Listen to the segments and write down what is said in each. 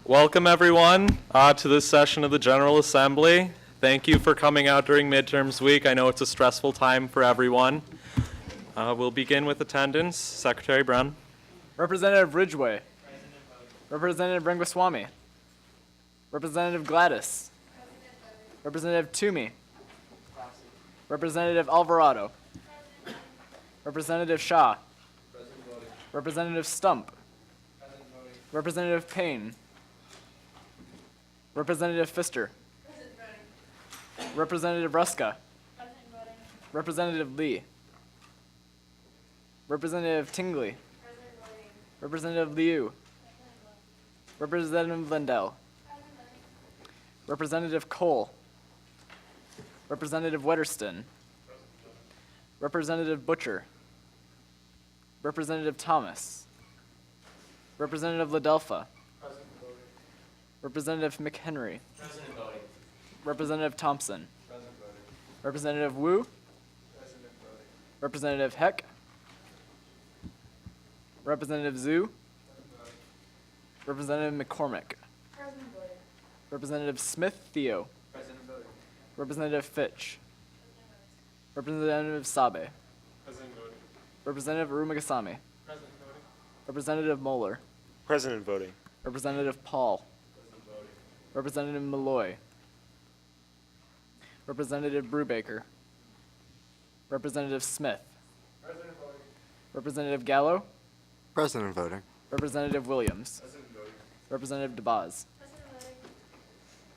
Welcome everyone to this session of the General Assembly. Thank you for coming out during midterms week. I know it's a stressful time for everyone. We'll begin with attendance. Secretary Brown. Representative Ridgway. Representative Rangaswamy. Representative Gladys. Representative Toomey. Representative Alvarado. Representative Shaw. Representative Stump. Representative Payne. Representative Pfister. Representative Ruska. Representative Lee. Representative Tingley. Representative Liu. Representative Lindell. Representative Cole. Representative Wetterston. Representative Butcher. Representative Thomas. Representative Ladelfa. Representative McHenry. Representative Thompson. Representative Wu. Representative Heck. Representative Zhu. Representative McCormick. Representative Smith Theo. Representative Fitch. Representative Sabe. Representative Arumagasami. Representative Moeller. President voting. Representative Paul. Representative Malloy. Representative Brubaker. Representative Smith. Representative Gallo. President voting. Representative Williams. Representative DeBaz.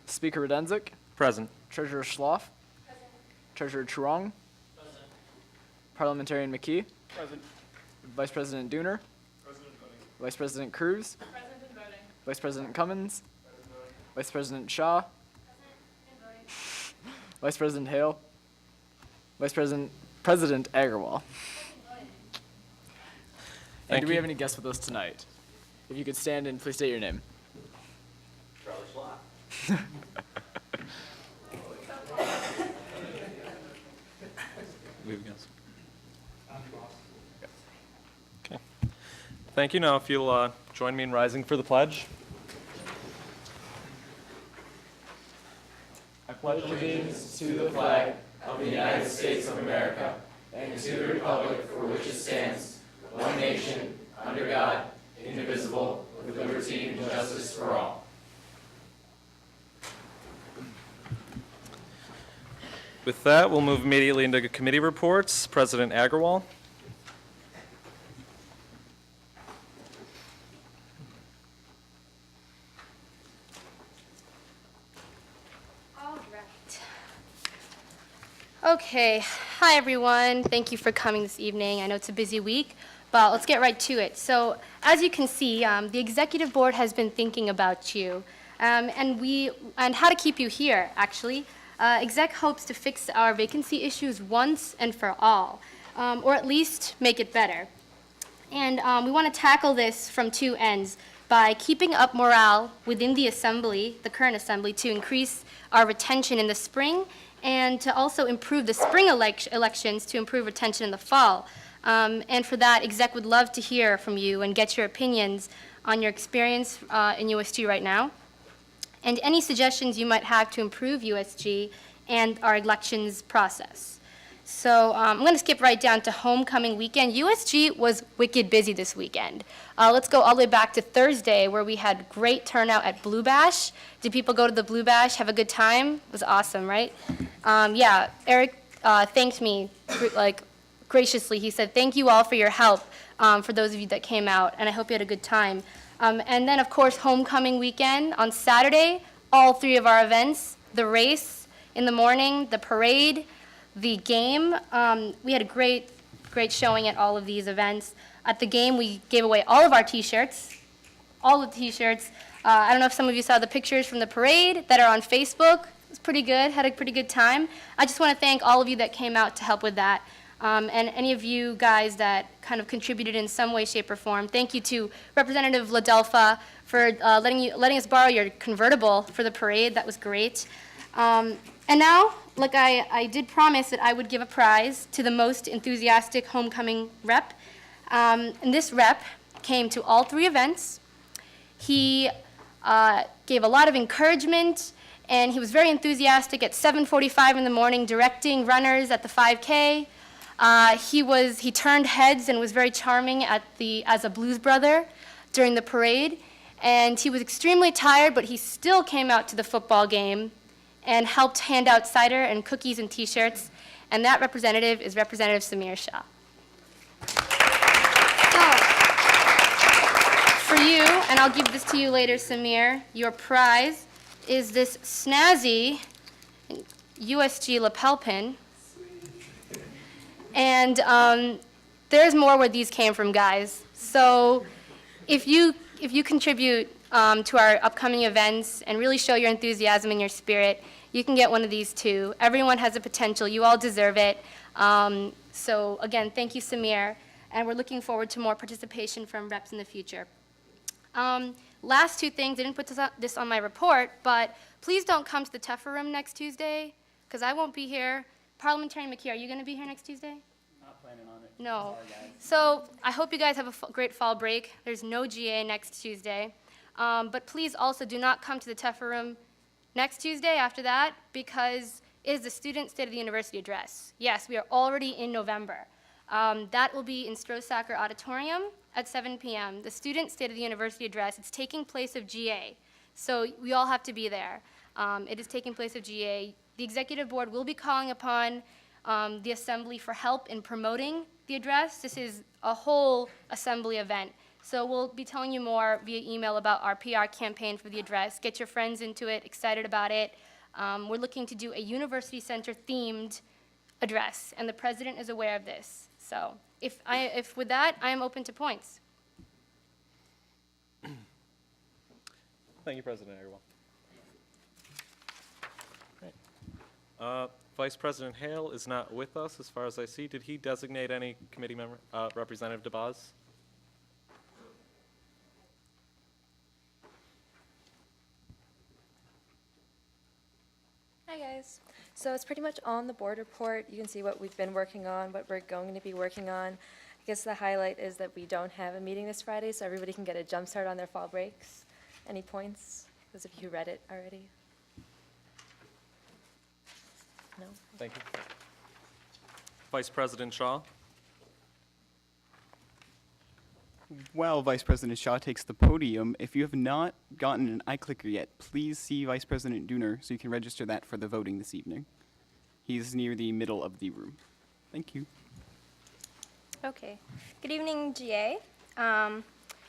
Speaker Radenzik. Present. Treasurer Schloff. Treasurer Truong. Parliamentarian McKee. Vice President Dooner. Vice President Cruz. Vice President Cummins. Vice President Shaw. Vice President Hale. President Agarwal. And do we have any guests with us tonight? If you could stand and please state your name. Charlie Schlott. Okay. Thank you. Now, if you'll join me in rising for the pledge. I pledge Allegiance to the flag of the United States of America and to the republic for which it stands, one nation, under God, indivisible, with liberty and justice for all. With that, we'll move immediately into committee reports. President Agarwal. All right. Okay. Hi, everyone. Thank you for coming this evening. I know it's a busy week, but let's get right to it. So, as you can see, the executive board has been thinking about you, and how to keep you here, actually. Exec hopes to fix our vacancy issues once and for all, or at least make it better. And we want to tackle this from two ends, by keeping up morale within the assembly, the current assembly, to increase our retention in the spring, and to also improve the spring elections to improve retention in the fall. And for that, Exec would love to hear from you and get your opinions on your experience in USG right now, and any suggestions you might have to improve USG and our elections process. So I'm going to skip right down to homecoming weekend. USG was wicked busy this weekend. Let's go all the way back to Thursday, where we had great turnout at Blue Bash. Did people go to the Blue Bash, have a good time? It was awesome, right? Yeah, Eric thanked me graciously. He said, thank you all for your help, for those of you that came out, and I hope you had a good time. And then, of course, homecoming weekend on Saturday, all three of our events, the race in the morning, the parade, the game. We had a great showing at all of these events. At the game, we gave away all of our T-shirts, all the T-shirts. I don't know if some of you saw the pictures from the parade that are on Facebook. It was pretty good, had a pretty good time. I just want to thank all of you that came out to help with that. And any of you guys that kind of contributed in some way, shape, or form. Thank you to Representative Ladelfa for letting us borrow your convertible for the parade. That was great. And now like I did promise that I would give a prize to the most enthusiastic homecoming rep. And this rep came to all 3 events. He gave a lot of encouragement, and he was very enthusiastic at 7:45 in the morning directing runners at the 5K. He turned heads and was very charming as a blues brother during the parade. And he was extremely tired, but he still came out to the football game and helped hand out cider and cookies and T-shirts. And that representative is Representative Samir Shah. For you, and I'll give this to you later, Samir, your prize is this snazzy USG lapel pin. And there's more where these came from, guys. So if you contribute to our upcoming events and really show your enthusiasm and your spirit, you can get one of these too. Everyone has a potential. You all deserve it. So again, thank you, Samir. And we're looking forward to more participation from reps in the future. Last 2 things, I didn't put this on my report, but please don't come to the Teffer Room next Tuesday, because I won't be here. Parliamentarian McKee, are you going to be here next Tuesday? Not planning on it. No. Sorry, guys. So I hope you guys have a great fall break. There's no GA next Tuesday. But please also do not come to the Teffer Room next Tuesday after that, because it is the Student State of the University Address. Yes, we are already in November. That will be in Strosacker Auditorium at 7 p.m. The Student State of the University Address. It's taking place of GA. So we all have to be there. It is taking place of GA. The Executive Board will be calling upon the Assembly for help in promoting the address. This is a whole Assembly event. So we'll be telling you more via email about our PR campaign for the address. Get your friends into it, excited about it. We're looking to do a University Center themed address, and the President is aware of this. So if with that, I am open to points. Thank you, President Agarwal. Great. Vice President Hale is not with us, as far as I see. Did he designate any committee member, Representative DeBoz? Hi guys. So it's pretty much on the board report. You can see what we've been working on, what we're going to be working on. I guess the highlight is that we don't have a meeting this Friday, so everybody can get a jump start on their fall breaks. Any points? Those of you who read it already? No? Thank you. Vice President Shaw? While Vice President Shaw takes the podium, if you have not gotten an iClicker yet, please see Vice President Dooner so you can register that for the voting this evening. He's near the middle of the room. Thank you. Okay. Good evening, GA.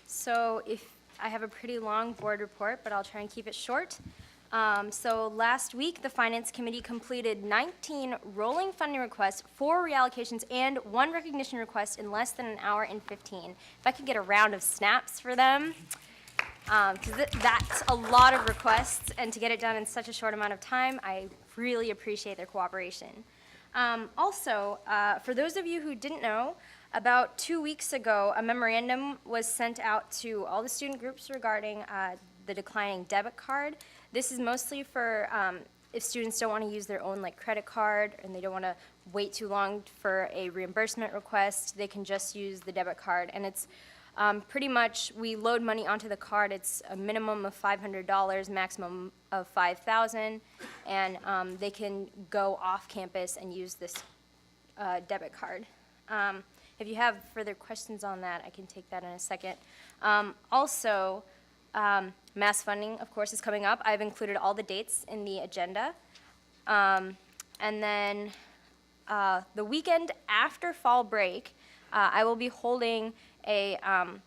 So I have a pretty long board report, but I'll try and keep it short. So last week, the Finance Committee completed 19 rolling funding requests, 4 reallocations, and 1 recognition request in less than an hour and 15. If I could get a round of snaps for them, because that's a lot of requests, and to get it done in such a short amount of time, I really appreciate their cooperation. Also, for those of you who didn't know, about 2 weeks ago, a memorandum was sent out to all the student groups regarding the declining debit card. This is mostly for if students don't want to use their own credit card and they don't want to wait too long for a reimbursement request, they can just use the debit card. And it's pretty much, we load money onto the card. It's a minimum of $500, maximum of $5,000, and they can go off campus and use this debit card. If you have further questions on that, I can take that in a second. Also, mass funding, of course, is coming up. I've included all the dates in the agenda. And then the weekend after fall break, I will be holding a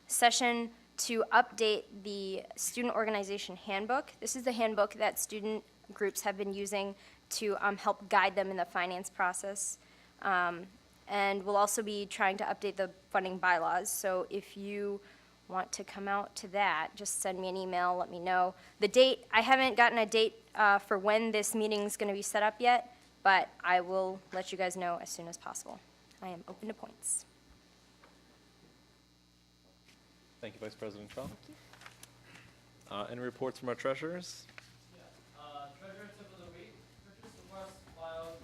session to update the student organization handbook. This is the handbook that student groups have been using to help guide them in the finance process. And we'll also be trying to update the funding bylaws. So if you want to come out to that, just send me an email, let me know. The date, I haven't gotten a date for when this meeting is going to be set up yet, but I will let you guys know as soon as possible. I am open to points. Thank you, Vice President Shaw. Thank you. Any reports from our treasurers? Treasurer tip of the week, purchase request filed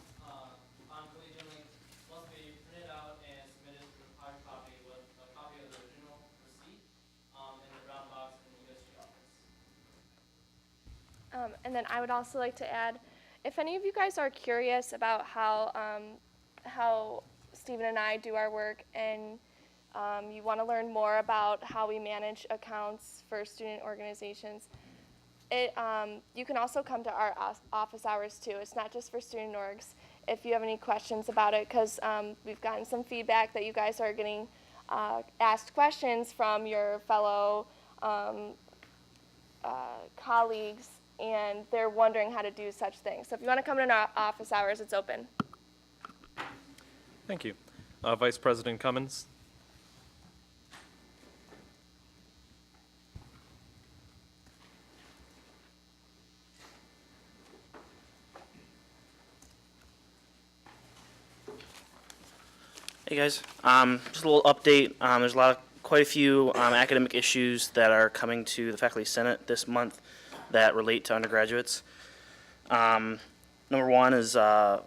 And then I would also like to add, if any of you guys are curious about how Stephen and I do our work, and you want to learn more about how we manage accounts for student organizations, you can also come to our office hours too. It's not just for student orgs. If you have any questions about it, because we've gotten some feedback that you guys are getting asked questions from your fellow colleagues, and they're wondering how to do such things. So if you want to come to our office hours, it's open. Thank you. Vice President Cummins? Hey guys, just a little update. There's quite a few academic issues that are coming to the Faculty Senate this month that relate to undergraduates. Number one is they're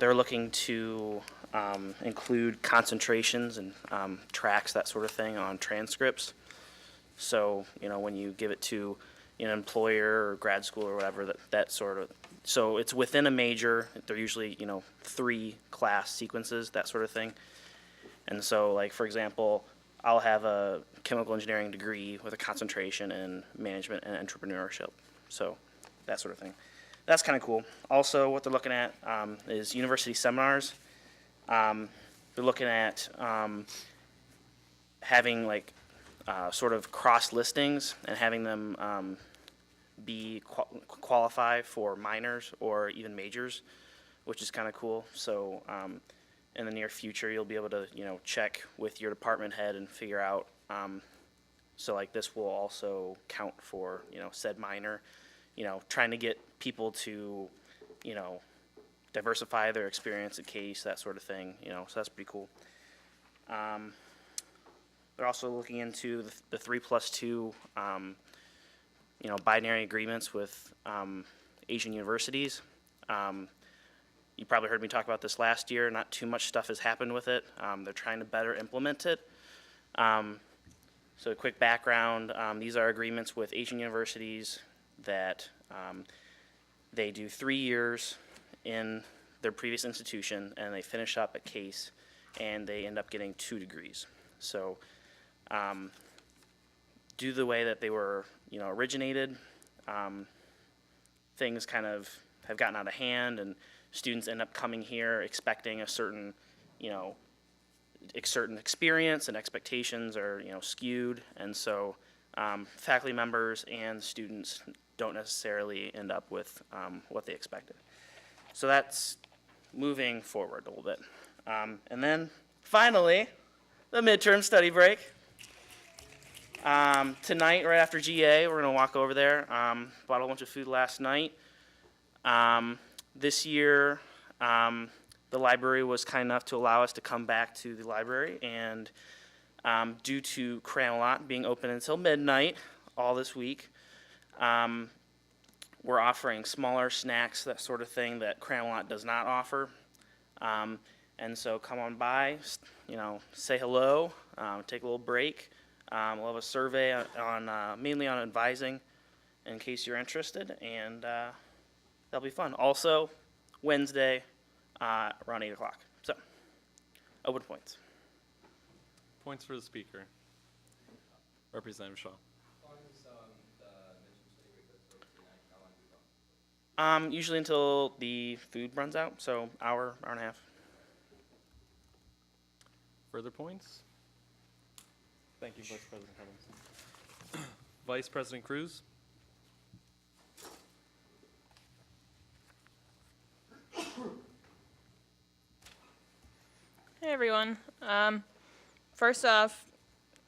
looking to include concentrations and tracks, that sort of thing, on transcripts. So, when you give it to an employer or grad school or whatever, that sort of, so it's within a major. They're usually, 3 class sequences, that sort of thing. And so, like, for example, I'll have a chemical engineering degree with a concentration in management and entrepreneurship. So that sort of thing. That's kind of cool. Also, what they're looking at is university seminars. They're looking at having, like, sort of cross listings and having them qualify for minors or even majors, which is kind of cool. So in the near future, you'll be able to check with your department head and figure out. So like this will also count for said minor. Trying to get people to diversify their experience at case, that sort of thing. So that's pretty cool. They're also looking into the 3+2 binary agreements with Asian universities. You probably heard me talk about this last year. Not too much stuff has happened with it. They're trying to better implement it. So a quick background, these are agreements with Asian universities that they do 3 years in their previous institution and they finish up at case and they end up getting 2 degrees. So due to the way that they were originated, things kind of have gotten out of hand and students end up coming here expecting a certain certain experience, and expectations are skewed, and so faculty members and students don't necessarily end up with what they expected. So that's moving forward a little bit. And then finally, the midterm study break. Tonight, right after GA, we're going to walk over there. Bought a bunch of food last night. This year, the library was kind enough to allow us to come back to the library, and due to Cramelot being open until midnight all this week, we're offering smaller snacks, that sort of thing that Cramelot does not offer. And so come on by, say hello, take a little break. We'll have a survey on mainly on advising in case you're interested, and that'll be fun. Also, Wednesday, around 8 o'clock. So, open points. Points for the speaker. Representative Shaw. Usually until the food runs out, so hour and a half. Further points? Thank you, Vice President Cummins. Vice President Cruz? Hey everyone. First off,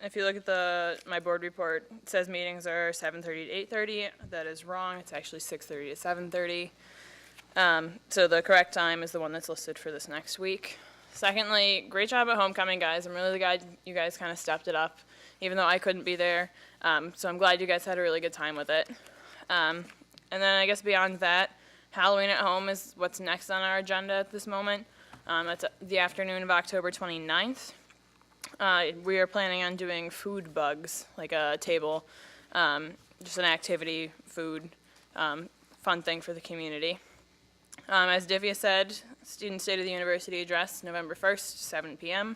if you look at my board report, it says meetings are 7:30 to 8:30. That is wrong. It's actually 6:30 to 7:30. So the correct time is the one that's listed for this next week. Secondly, great job at homecoming, guys. I'm really glad you guys kind of stepped it up, even though I couldn't be there. So I'm glad you guys had a really good time with it. And then I guess beyond that, Halloween at home is what's next on our agenda at this moment. That's the afternoon of October 29th. We are planning on doing food bugs, like a table, just an activity, food, fun thing for the community. As Divya said, Student State of the University Address, November 1st, 7 p.m.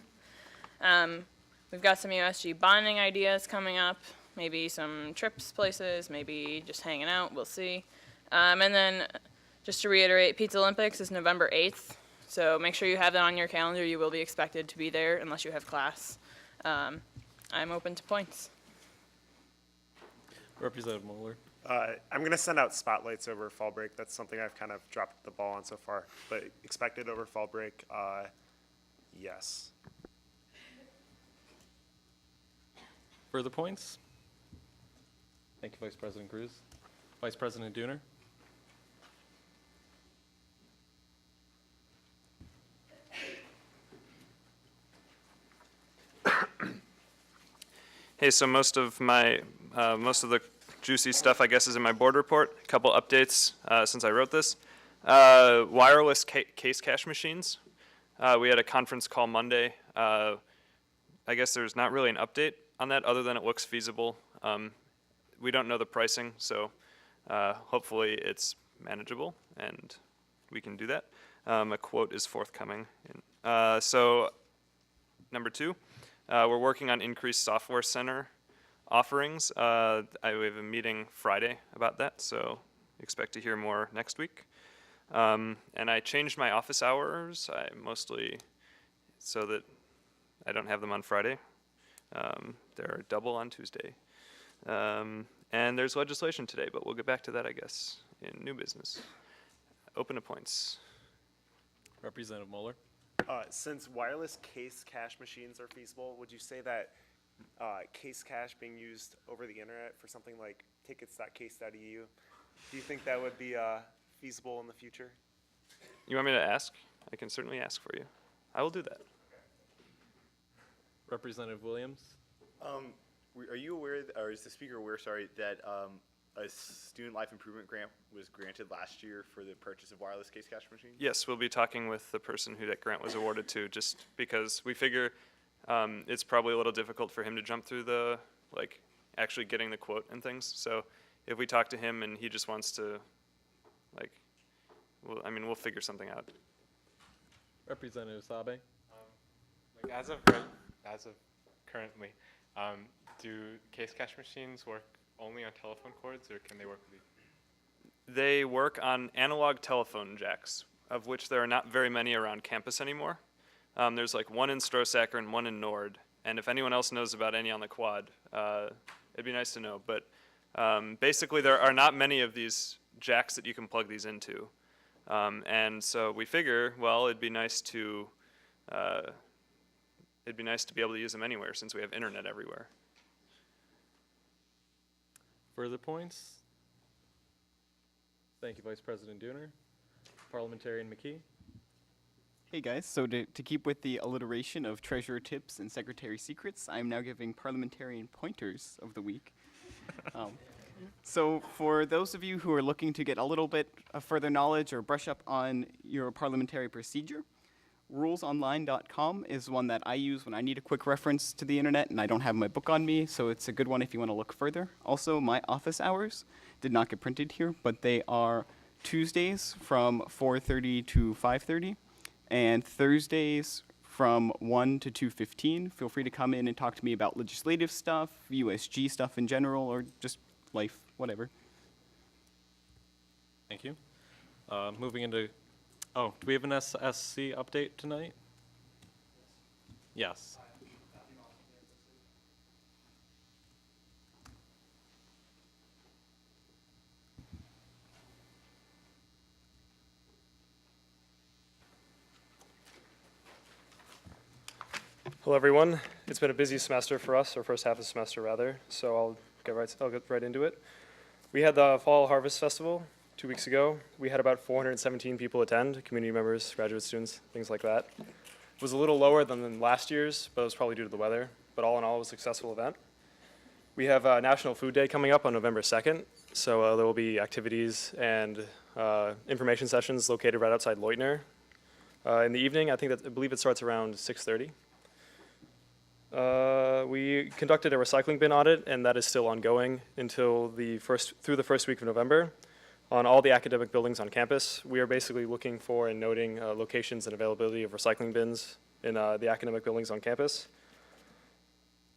We've got some USG bonding ideas coming up, maybe some trips places, maybe just hanging out, we'll see. And then, just to reiterate, Pizza Olympics is November 8th, so make sure you have that on your calendar. You will be expected to be there unless you have class. I'm open to points. Representative Moeller. I'm going to send out spotlights over fall break. That's something I've kind of dropped the ball on so far. But expected over fall break, yes. Further points? Thank you, Vice President Cruz. Vice President Dooner. Hey, so most of the juicy stuff, I guess, is in my board report. A couple updates since I wrote this. Wireless case cash machines. We had a conference call Monday. I guess there's not really an update on that other than it looks feasible. We don't know the pricing, so hopefully it's manageable and we can do that. A quote is forthcoming. So number 2. We're working on increased software center offerings. We have a meeting Friday about that, so expect to hear more next week. And I changed my office hours, mostly so that I don't have them on Friday. They're double on Tuesday. And there's legislation today, but we'll get back to that, I guess, in new business. Open to points. Representative Moeller. Since wireless case cash machines are feasible, would you say that case cash being used over the internet for something like tickets.case.eu, do you think that would be feasible in the future? You want me to ask? I can certainly ask for you. I will do that. Representative Williams. Are you aware, or is the speaker aware, sorry, that a student life improvement grant was granted last year for the purchase of wireless case cash machines? Yes, we'll be talking with the person who that grant was awarded to, just because we figure it's probably a little difficult for him to jump through the, actually getting the quote and things. So if we talk to him and he just wants to, we'll figure something out. Representative Sabe. As of currently, do case cash machines work only on telephone cords, or can they work with you? They work on analog telephone jacks, of which there are not very many around campus anymore. There's one in Strosacker and one in Nord, and if anyone else knows about any on the quad, it'd be nice to know. But basically, there are not many of these jacks that you can plug these into, and so we figure, well, it'd be nice to be able to use them anywhere since we have internet everywhere. Further points? Thank you, Vice President Dooner. Parliamentarian McKee. Hey guys, so to keep with the alliteration of treasurer tips and secretary secrets, I'm now giving parliamentarian pointers of the week. So for those of you who are looking to get a little bit of further knowledge or brush up on your parliamentary procedure, rulesonline.com is one that I use when I need a quick reference to the internet and I don't have my book on me, so it's a good one if you want to look further. Also, my office hours did not get printed here, but they are Tuesdays from 4:30 to 5:30 and Thursdays from 1 to 2:15. Feel free to come in and talk to me about legislative stuff, USG stuff in general, or just life, whatever. Thank you. Moving into, do we have an SSC update tonight? Yes. Hello, everyone. It's been a busy semester for us, or first half of the semester, rather, so I'll get right into it. We had the Fall Harvest Festival 2 weeks ago. We had about 417 people attend, community members, graduate students, things like that. It was a little lower than last year's, but it was probably due to the weather, but all in all, it was a successful event. We have National Food Day coming up on November 2nd, so there will be activities and information sessions located right outside Leutner. In the evening, I believe it starts around 6:30. We conducted a recycling bin audit, and that is still ongoing until through the first week of November. on all the academic buildings on campus. We are basically looking for and noting locations and availability of recycling bins in the academic buildings on campus.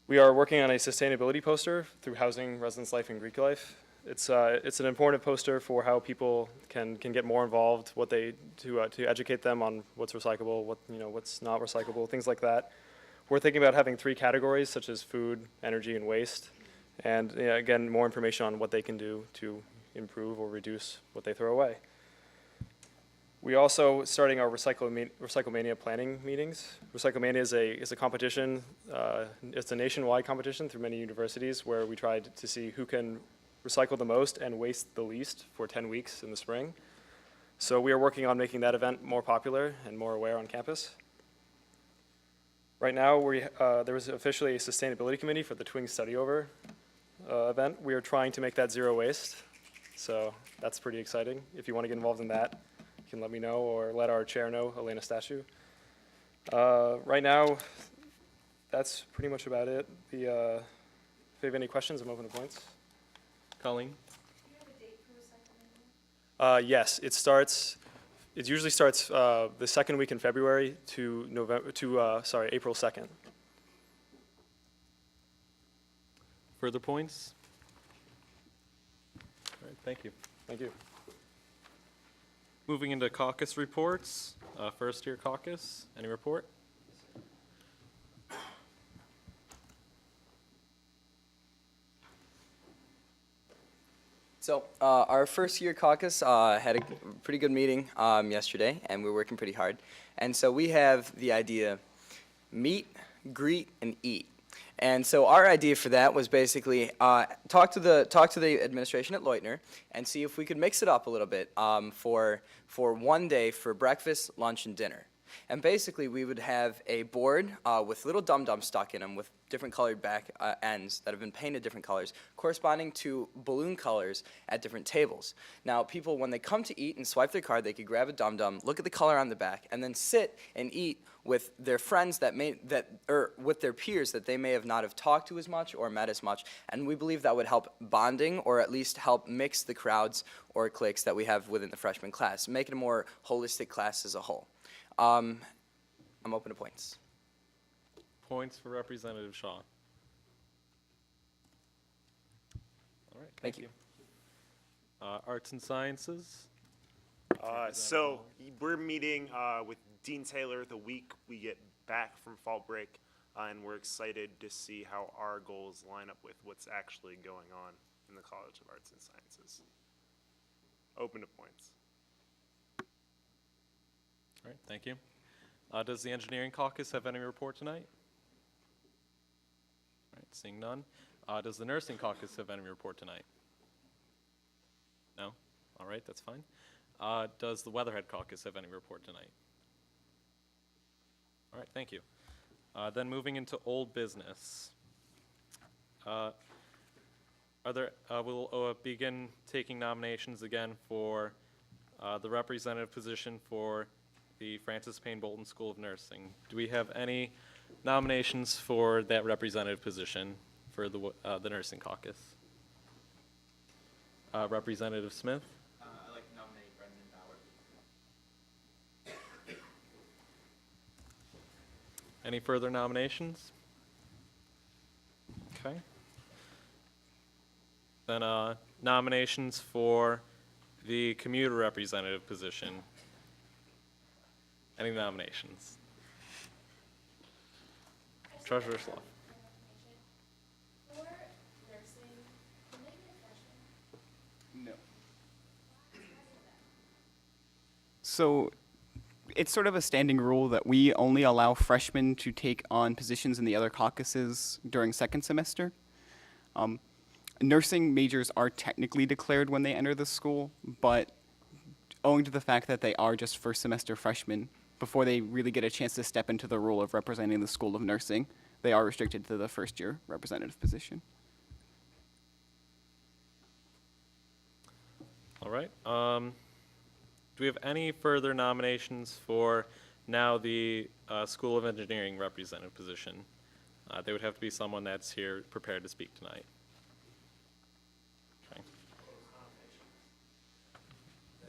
We are working on a sustainability poster through Housing, Residence Life, and Greek Life. It's an important poster for how people can get more involved, to educate them on what's recyclable, what's not recyclable, things like that. We're thinking about having 3 categories, such as food, energy, and waste, and again, more information on what they can do to improve or reduce what they throw away. We also starting our Recyclemania planning meetings. Recyclemania is a competition. It's a nationwide competition through many universities where we tried to see who can recycle the most and waste the least for 10 weeks in the spring. So we are working on making that event more popular and more aware on campus. Right now, there is officially a sustainability committee for the Twing Study Over event. We are trying to make that zero waste, so that's pretty exciting. If you want to get involved in that, you can let me know or let our chair know, Elena Statue. Right now, that's pretty much about it. If you have any questions, I'm open to points. Colleen? Yes, it usually starts the second week in February to April 2nd. Further points? All right, thank you. Thank you. Moving into caucus reports. First year caucus, any report? So our first year caucus had a pretty good meeting yesterday, and we're working pretty hard. And so we have the idea, meet, greet, and eat. And so our idea for that was basically talk to the administration at Leutner and see if we could mix it up a little bit for one day for breakfast, lunch, and dinner. And basically, we would have a board with little dum-dums stuck in them with different colored back ends that have been painted different colors, corresponding to balloon colors at different tables. Now, people, when they come to eat and swipe their card, they could grab a dum-dum, look at the color on the back, and then sit and eat with their friends or with their peers that they may have not have talked to as much or met as much. And we believe that would help bonding, or at least help mix the crowds or cliques that we have within the freshman class, make it a more holistic class as a whole. I'm open to points. Points for Representative Shaw. All right, thank you. Arts and Sciences? So we're meeting with Dean Taylor the week we get back from fall break, and we're excited to see how our goals line up with what's actually going on in the College of Arts and Sciences. Open to points. All right, thank you. Does the Engineering Caucus have any report tonight? All right, seeing none. Does the Nursing Caucus have any report tonight? No? All right, that's fine. Does the Weatherhead Caucus have any report tonight? All right, thank you. Then moving into old business. We'll begin taking nominations again for the representative position for the Francis Payne Bolton School of Nursing. Do we have any nominations for that representative position for the Nursing Caucus? Representative Smith? I'd like to nominate Brendan Bauer. Any further nominations? Okay. Then nominations for the commuter representative position. Any nominations? Treasurer Slough. No. So it's sort of a standing rule that we only allow freshmen to take on positions in the other caucuses during second semester. Nursing majors are technically declared when they enter the school, but owing to the fact that they are just first semester freshmen, before they really get a chance to step into the role of representing the School of Nursing, they are restricted to the first year representative position. All right. Do we have any further nominations for now the School of Engineering representative position? They would have to be someone that's here prepared to speak tonight. Okay.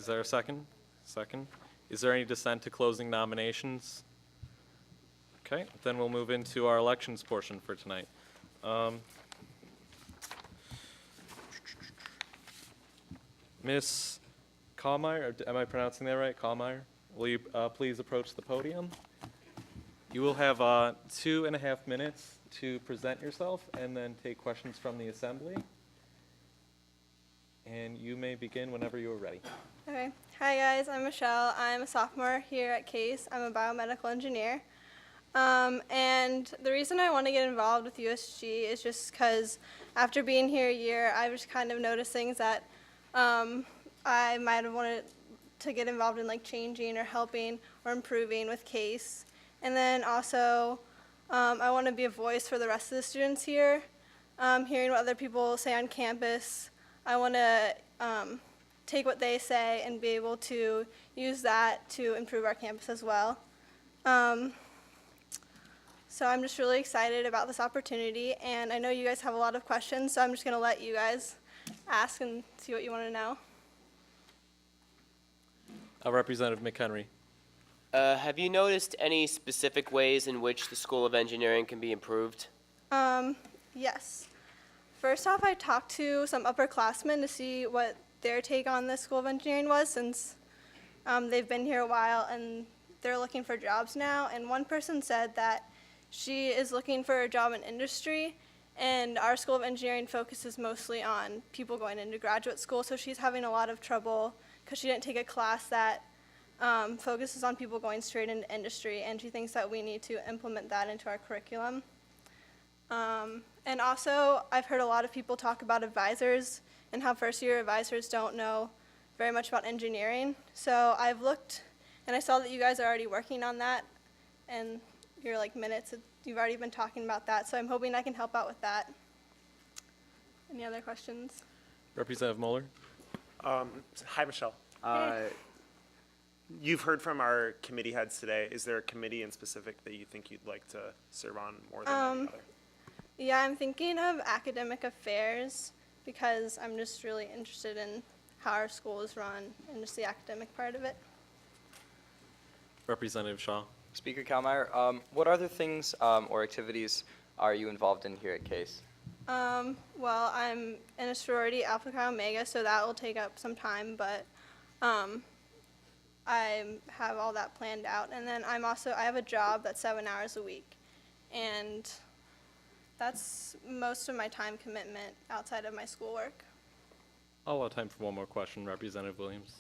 Is there a second? Second. Is there any dissent to closing nominations? Okay, then we'll move into our elections portion for tonight. Miss Kallmeyer, am I pronouncing that right? Kallmeyer, will you please approach the podium? You will have 2.5 minutes to present yourself and then take questions from the assembly. And you may begin whenever you are ready. Okay. Hi guys, I'm Michelle. I'm a sophomore here at Case. I'm a biomedical engineer. And the reason I want to get involved with USG is just because after being here a year, I was kind of noticed things that I might have wanted to get involved in, like changing or helping or improving with Case. And then also, I want to be a voice for the rest of the students here, hearing what other people say on campus. I want to take what they say and be able to use that to improve our campus as well. So I'm just really excited about this opportunity, and I know you guys have a lot of questions, so I'm just going to let you guys ask and see what you want to know. Representative McHenry. Have you noticed any specific ways in which the School of Engineering can be improved? Yes. First off, I talked to some upperclassmen to see what their take on the School of Engineering was, since they've been here a while and they're looking for jobs now. And one person said that she is looking for a job in industry, and our School of Engineering focuses mostly on people going into graduate school, so she's having a lot of trouble because she didn't take a class that focuses on people going straight into industry, and she thinks that we need to implement that into our curriculum. And also, I've heard a lot of people talk about advisors and how first-year advisors don't know very much about engineering. So I've looked, and I saw that you guys are already working on that, and your minutes, you've already been talking about that, so I'm hoping I can help out with that. Any other questions? Representative Moeller. Hi, Michelle. You've heard from our committee heads today. Is there a committee in specific that you think you'd like to serve on more than any other? Yeah, I'm thinking of academic affairs because I'm just really interested in how our school is run and just the academic part of it. Representative Shaw. Speaker Kallmeyer, what other things or activities are you involved in here at Case? Well, I'm in a sorority, Alpha Chi Omega, so that will take up some time, but I have all that planned out. And then I have a job that's 7 hours a week, and that's most of my time commitment outside of my schoolwork. I'll allow time for one more question, Representative Williams.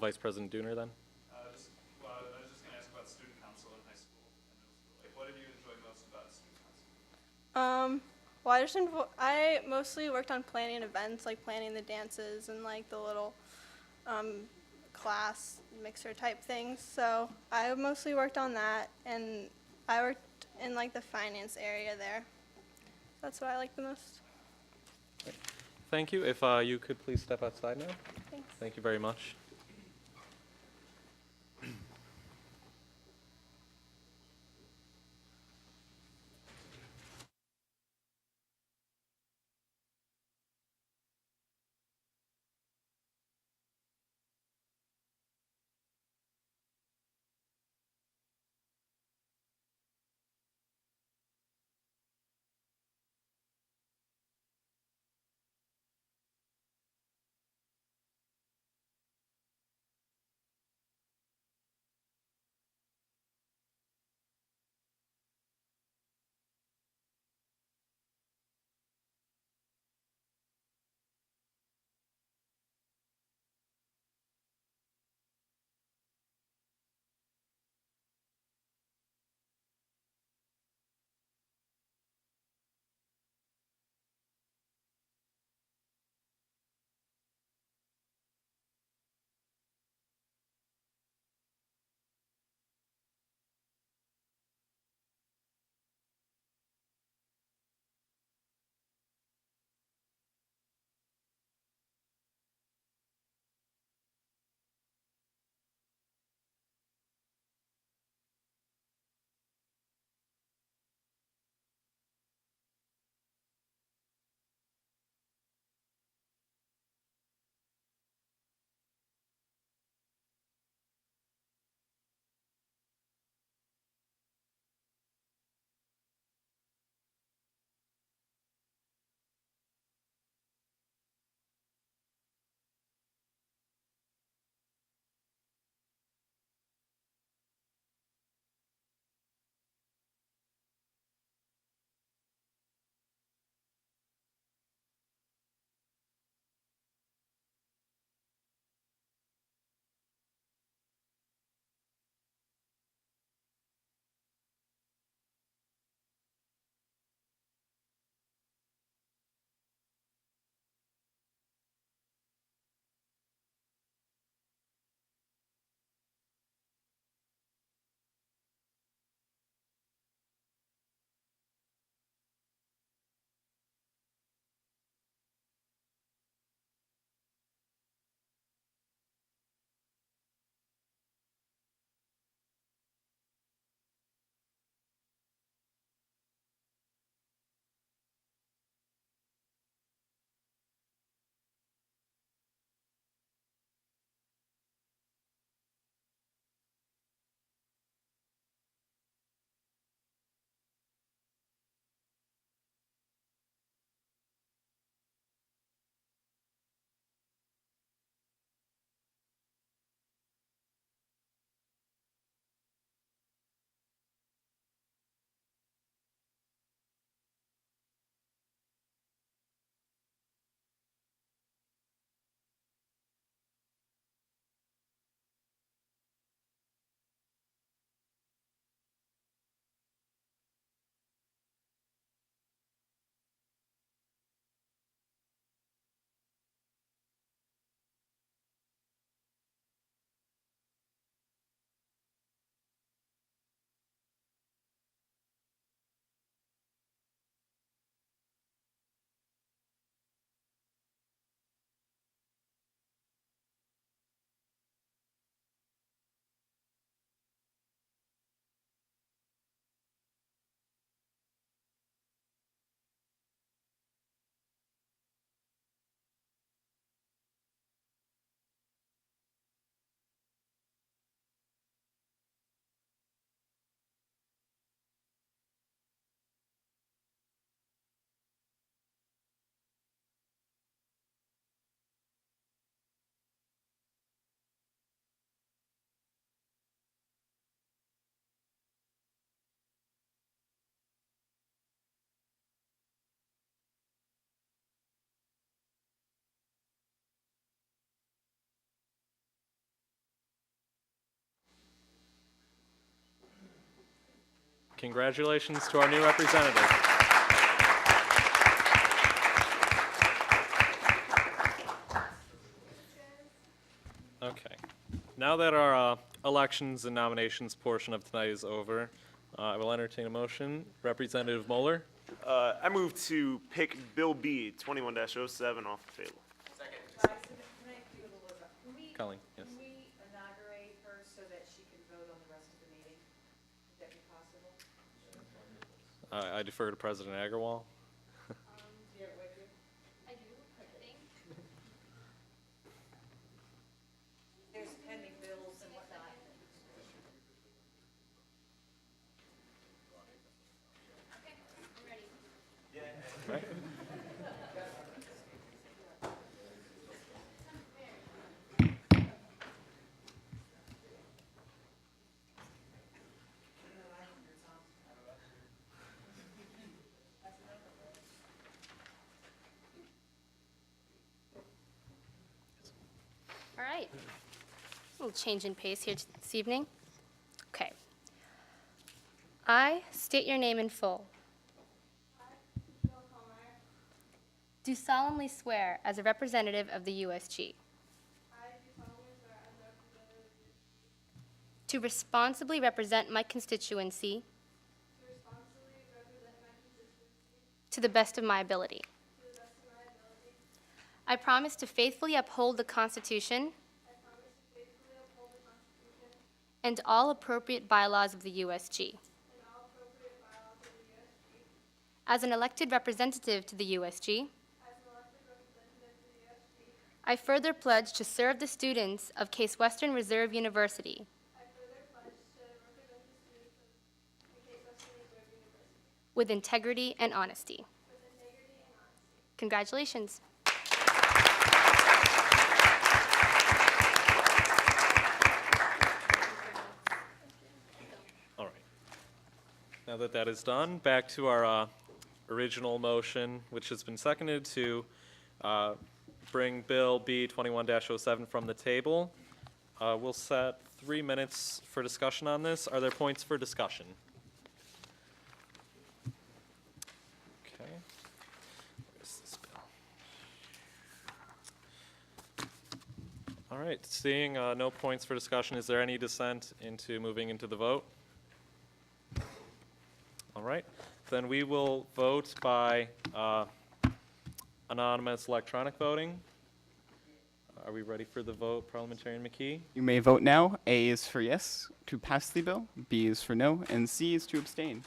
Vice President Dooner, then. I was just going to ask about student council in high school and middle school. Like, what did you enjoy most about student council? Well, I mostly worked on planning events, like planning the dances and the little class mixer type things. So I mostly worked on that, and I worked in the finance area there. That's what I like the most. Thank you. If you could please step outside now. Thanks. Thank you very much. Congratulations to our new representative. Okay. Now that our elections and nominations portion of tonight is over, I will entertain a motion. Representative Moeller? I move to pick Bill B, 21-07 off the table. Colleen, yes. Can we inaugurate her so that she can vote on the rest of the meeting? Would that be possible? I defer to President Agarwal. Do you have it with you? I do, I think. There's pending bills and whatnot. Okay, I'm ready. Right. All right. A little change in pace here this evening. Okay. I state your name in full. Do solemnly swear as a representative of the USG to responsibly represent my constituency to the best of my ability. I promise to faithfully uphold the Constitution and all appropriate bylaws of the USG. As an elected representative to the USG, I further pledge to serve the students of Case Western Reserve University with integrity and honesty. Congratulations. All right. Now that that is done, back to our original motion, which has been seconded to bring Bill B 21-07 from the table. We'll set 3 minutes for discussion on this. Are there points for discussion? Okay. Where's this bill? All right, seeing no points for discussion, is there any dissent into moving into the vote? All right, then we will vote by anonymous electronic voting. Are we ready for the vote, Parliamentarian McKee? You may vote now. A is for yes to pass the bill, B is for no, and C is to abstain.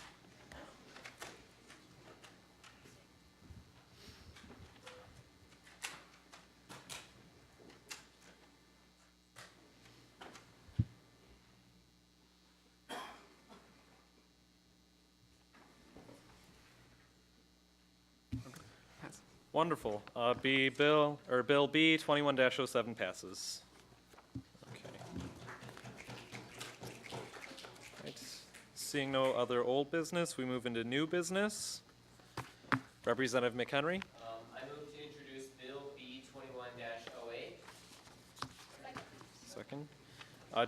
Wonderful. Bill B 21-07 passes. Okay. Right. Seeing no other old business, we move into new business. Representative McHenry. I move to introduce Bill B 21-08. Second.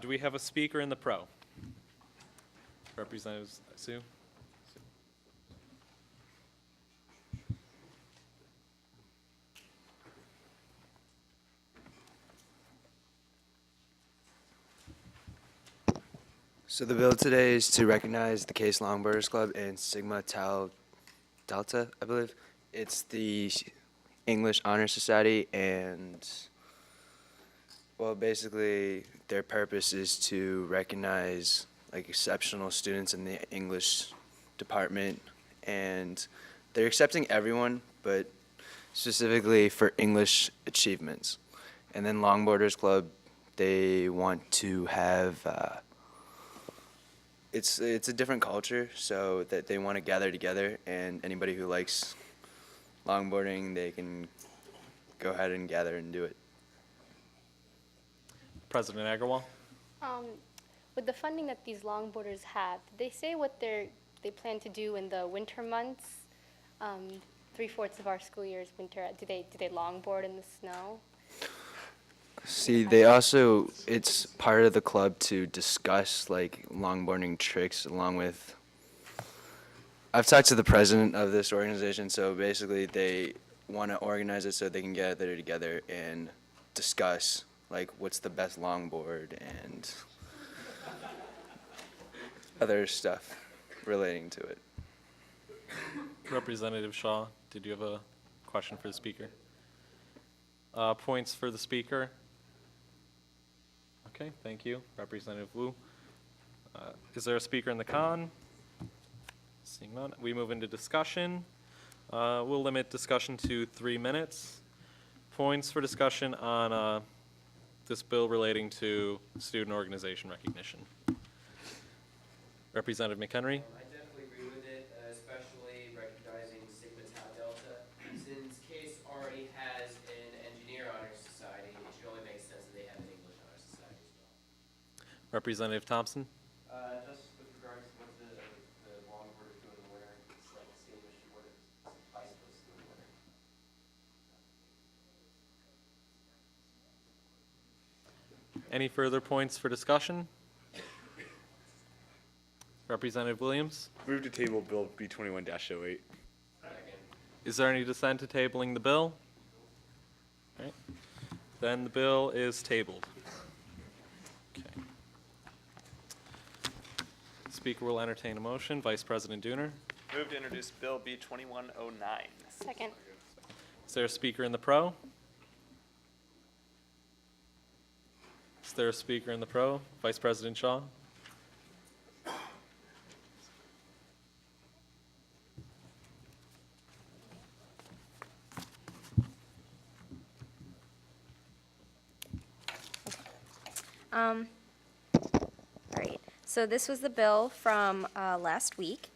Do we have a speaker in the pro? Representative Sue. So the bill today is to recognize the Case Longboarders Club and Sigma Tau Delta, I believe. It's the English Honor Society, and, well, basically their purpose is to recognize like exceptional students in the English department, and they're accepting everyone, but specifically for English achievements. And then Longboarders Club, they want to have it's a different culture, so that they want to gather together, and anybody who likes longboarding, they can go ahead and gather and do it. President Agarwal. With the funding that these longboarders have, did they say what they plan to do in the winter months? 3/4 of our school year is winter. Do they longboard in the snow? See, they also, it's part of the club to discuss like longboarding tricks along with I've talked to the president of this organization, so basically they want to organize it so they can get there together and discuss like what's the best longboard and other stuff relating to it. Representative Shaw, did you have a question for the speaker? Points for the speaker? Okay, thank you. Representative Wu. Is there a speaker in the con? Seeing none, we move into discussion. We'll limit discussion to 3 minutes. Points for discussion on this bill relating to student organization recognition. Representative McHenry. I definitely agree with it, especially recognizing Sigma Tau Delta. Since CASE already has an engineer honor society, it should only make sense that they have an English honor society as well. Representative Thompson. Just with regards to what the longboard is doing in the winter, it's like the same issue what bicyclists do in the winter. Any further points for discussion? Representative Williams. Move to table Bill B21-08. Is there any dissent to tabling the bill? All right. Then the bill is tabled. Okay. Speaker will entertain a motion. Vice President Dooner. Move to introduce Bill B2109. Second. Is there a speaker in the pro? Is there a speaker in the pro? Vice President Shaw? All right, so this was the bill from last week,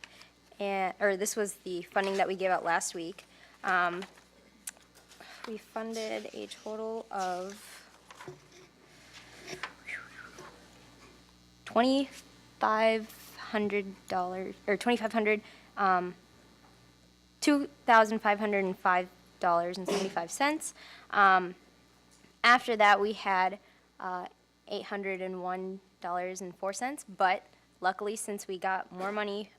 or this was the funding that we gave out last week. We funded a total of $2,500, or $2,505.75. After that, we had $801.04, but luckily, since we got more money,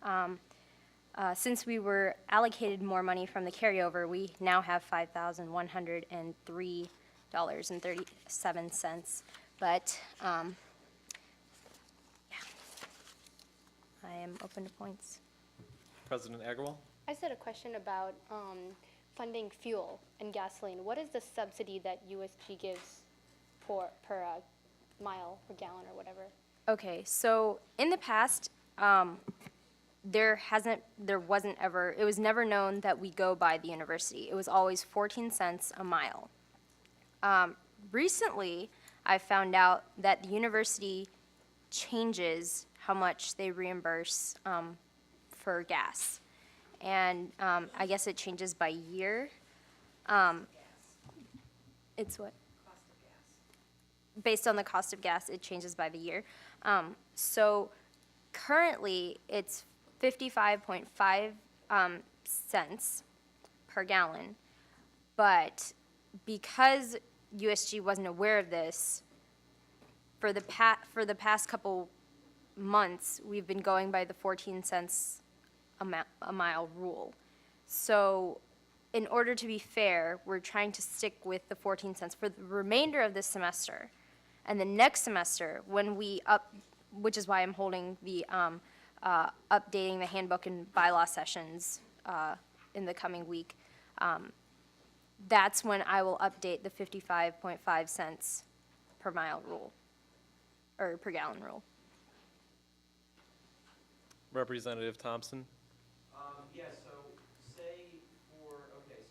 since we were allocated more money from the carryover, we now have $5,103.37. But yeah, I am open to points. President Agarwal? I just had a question about funding fuel and gasoline. What is the subsidy that USG gives per mile or gallon or whatever? Okay, so in the past, it was never known that we go by the university. It was always 14 cents a mile. Recently, I found out that the university changes how much they reimburse for gas. And I guess it changes by year. It's what? Based on the cost of gas, it changes by the year. So currently, it's 55.5 cents per gallon. But because USG wasn't aware of this, for the past couple months, we've been going by the 14 cents a mile rule. So in order to be fair, we're trying to stick with the 14 cents for the remainder of this semester. And the next semester, which is why I'm holding the updating the handbook and bylaw sessions in the coming week, that's when I will update the 55.5 cents per mile rule, or per gallon rule. Representative Thompson? Yeah, so say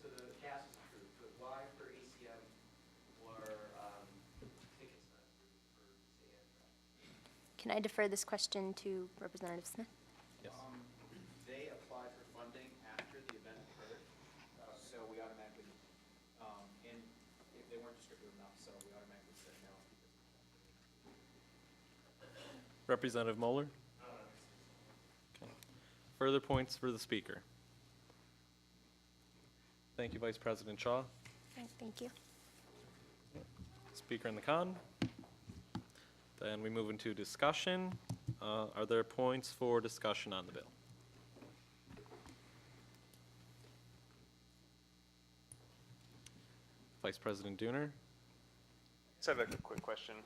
so the gas is approved, but why for ACM or tickets not approved for, say, Amtrak? Can I defer this question to Representative Smith? Yes. They applied for funding after the event occurred, so we automatically, and if they weren't descriptive enough, so we automatically said no. Representative Moeller? Okay. Further points for the speaker? Thank you, Vice President Shaw. Thank you. Speaker in the con. Then we move into discussion. Are there points for discussion on the bill? Vice President Dooner. So I have a quick question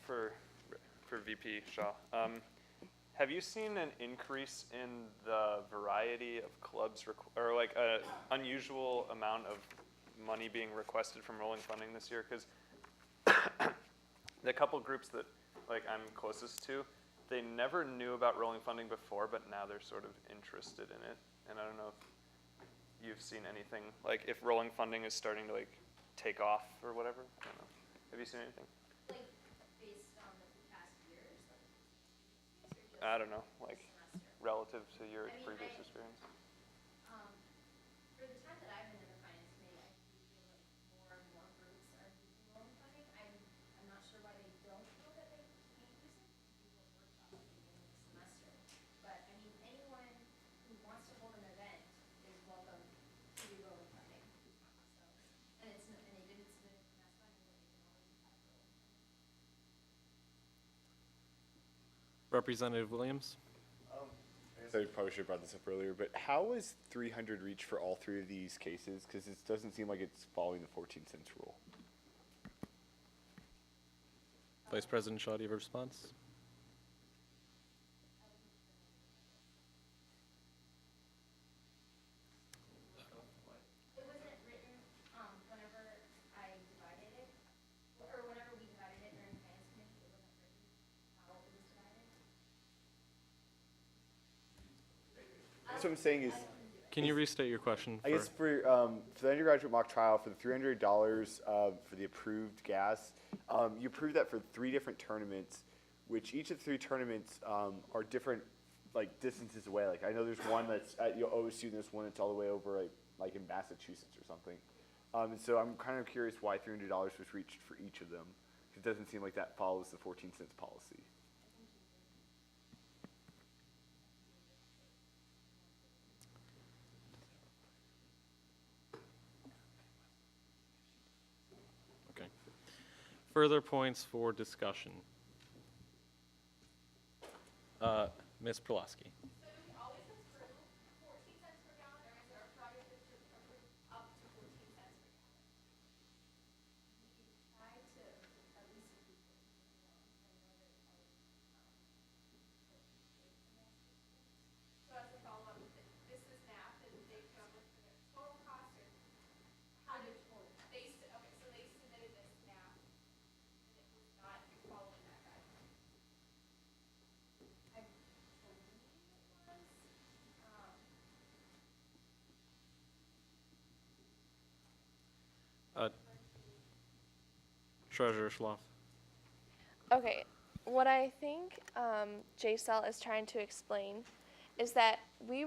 for VP Shaw. Have you seen an increase in the variety of clubs or like an unusual amount of money being requested from rolling funding this year? Because the couple groups that like I'm closest to, they never knew about rolling funding before, but now they're sort of interested in it. And I don't know if you've seen anything, like if rolling funding is starting to like take off or whatever. I don't know. Have you seen anything? Like, based on the past years? I don't know, like relative to your previous experience. For the time that I've been in the finance committee, I do feel like more and more groups are using loan funding. I'm not sure why they don't feel that they can't use it. We do a workshop at the beginning of the semester. But, I mean, anyone who wants to hold an event is welcome to do rolling funding. So, and they didn't submit it for mass funding, but they can always apply for rolling funding. Representative Williams. I guess I probably should have brought this up earlier, but how was 300 reached for all three of these cases? Because it doesn't seem like it's following the 14 cents rule. Vice President Shaw, do you have a response? It wasn't written, whenever I divided it, or whenever we divided it during finance committee, it wasn't written how it was divided. That's what I'm saying is, Can you restate your question? I guess for the undergraduate mock trial, for the $300 for the approved gas, you approved that for 3 different tournaments, which each of the 3 tournaments are different, like distances away. Like I know there's one that's at OSU, and there's one that's all the way over like in Massachusetts or something. And so I'm kind of curious why $300 was reached for each of them. It doesn't seem like that follows the 14 cents policy. Okay. Further points for discussion. Ms. Perlowski. So do we always approve 14 cents per gallon, or is there a project that should approve up to 14 cents per gallon? We try to at least approve 14 cents a gallon. So as a follow-up, this is math, and they come up with the total cost, or how did they, okay, so they submitted this math, and it was not following that guideline. I believe it was, Treasurer Schloff. Okay, what I think JSL is trying to explain is that we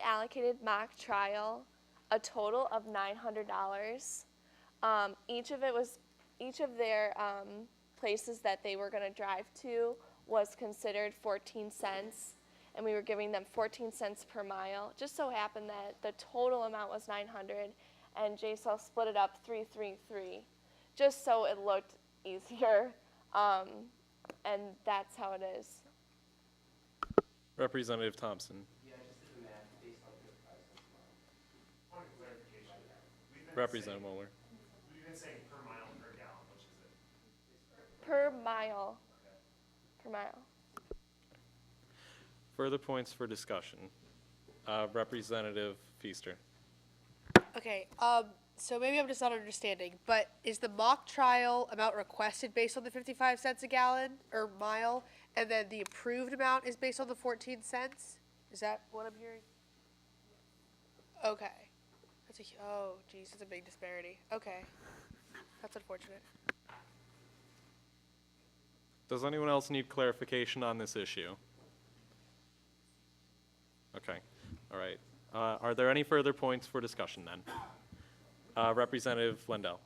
allocated mock trial a total of $900. Each of their places that they were going to drive to was considered 14 cents, and we were giving them 14 cents per mile. Just so happened that the total amount was 900, and JSL split it up 3-3-3, just so it looked easier, and that's how it is. Representative Thompson. Yeah, I just did the math based on 55 cents a mile. Point of clarification. Representative Mueller. We've been saying per mile per gallon, which is it? Per mile. Per mile. Further points for discussion. Representative Feaster. Okay, so maybe I'm just not understanding, but is the mock trial amount requested based on the 55 cents a gallon or mile, and then the approved amount is based on the 14 cents? Is that what I'm hearing? Okay. Oh, geez, that's a big disparity. Okay. That's unfortunate. Does anyone else need clarification on this issue? Okay, all right. Are there any further points for discussion then? Representative Lendell.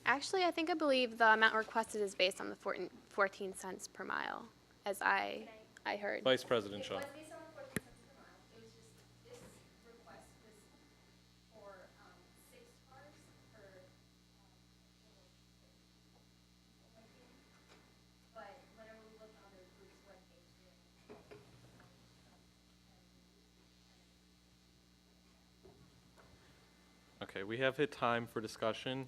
Actually, I believe the amount requested is based on the 14 cents per mile, as I heard. Vice President Shaw. It was based on 14 cents per mile. It was just, this request was for 6 cars per but whenever we looked on the group's webpage, Okay, we have hit time for discussion.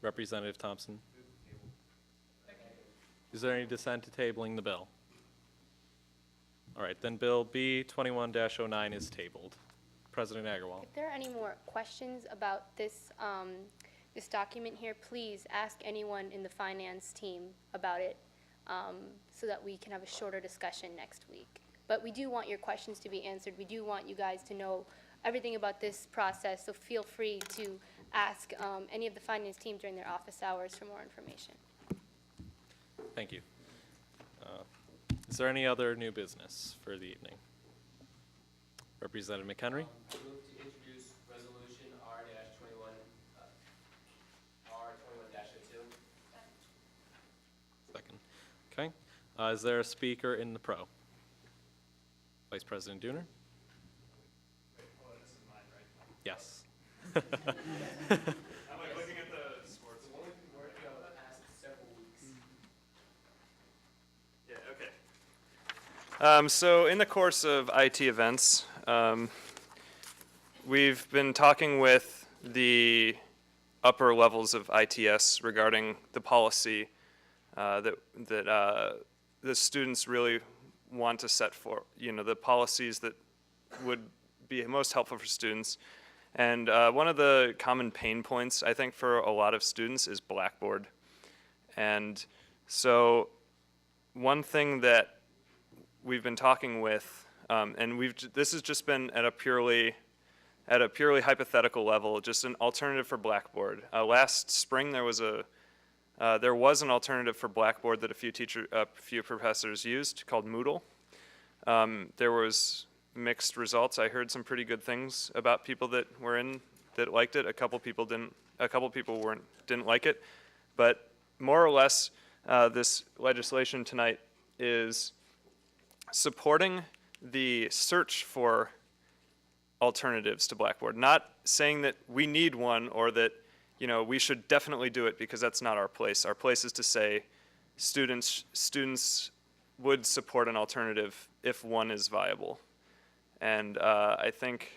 Representative Thompson. Is there any dissent to tabling the bill? All right, then Bill B 21-09 is tabled. President Agarwal. If there are any more questions about this, this document here, please ask anyone in the finance team about it so that we can have a shorter discussion next week. But we do want your questions to be answered. We do want you guys to know everything about this process, so feel free to ask any of the finance team during their office hours for more information. Thank you. Is there any other new business for the evening? Representative McHenry? Move to introduce resolution R-21, R-21-02. Second. Okay. Is there a speaker in the pro? Vice President Dooner? Oh, this is mine, right? Yes. I'm like looking at the sports. The one we've been working on the past several weeks. Yeah, okay. So in the course of IT events, we've been talking with the upper levels of ITS regarding the policy that the students really want to set for, the policies that would be most helpful for students. And one of the common pain points, I think, for a lot of students is Blackboard. And so one thing that we've been talking with, and this has just been at a purely hypothetical level, just an alternative for Blackboard. Last spring there was an alternative for Blackboard that a few professors used called Moodle. There was mixed results. I heard some pretty good things about people that liked it. A couple people didn't like it, but more or less, this legislation tonight is supporting the search for alternatives to Blackboard. Not saying that we need one or that we should definitely do it, because that's not our place. Our place is to say students would support an alternative if one is viable. And I think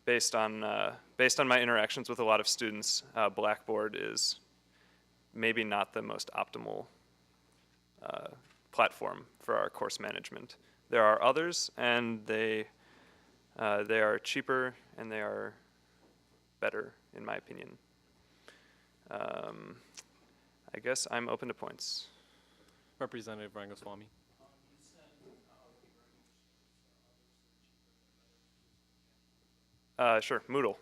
based on my interactions with a lot of students, Blackboard is maybe not the most optimal platform for our course management. There are others, and they are cheaper and they are better, in my opinion. I guess I'm open to points. Representative Rangaswamy. Sure, Moodle.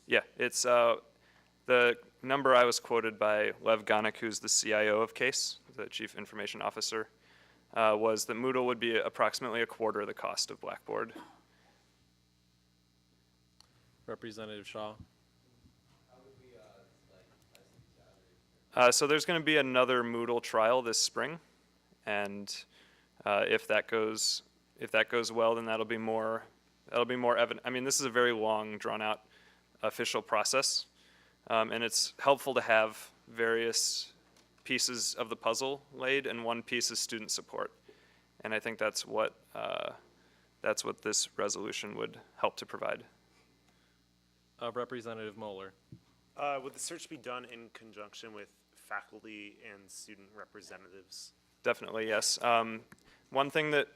Yeah, it's the number I was quoted by Lev Ganik, who's the CIO of CASE, the Chief Information Officer, was that Moodle would be approximately a quarter of the cost of Blackboard. Representative Shaw. So there's going to be another Moodle trial this spring, and if that goes well, then that'll be more evident. I mean, this is a very long, drawn-out official process, and it's helpful to have various pieces of the puzzle laid, and one piece is student support, and I think that's what this resolution would help to provide. Representative Moeller. Would the search be done in conjunction with faculty and student representatives? Definitely, yes. One thing that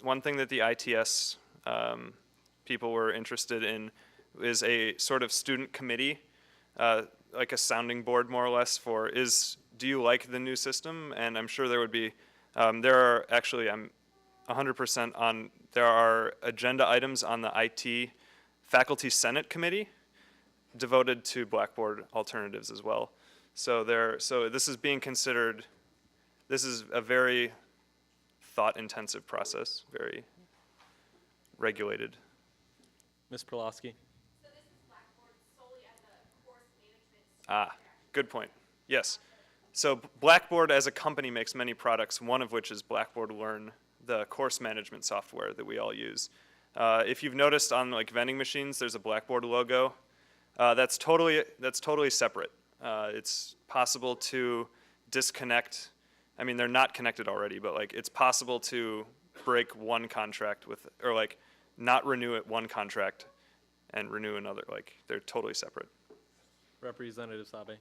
the ITS people were interested in is a sort of student committee, like a sounding board, more or less, do you like the new system? And I'm sure there would be, I'm 100% on, there are agenda items on the IT Faculty Senate Committee devoted to Blackboard alternatives as well. So this is being considered, this is a very thought-intensive process, very regulated. Ms. Perlowski. So this is Blackboard solely as a course management. Good point. Yes. So Blackboard as a company makes many products, one of which is Blackboard Learn, the course management software that we all use. If you've noticed on like vending machines, there's a Blackboard logo. That's totally separate. It's possible to disconnect. I mean, they're not connected already, but like it's possible to break one contract with, or like not renew it one contract and renew another. Like, they're totally separate. Representative Sabe.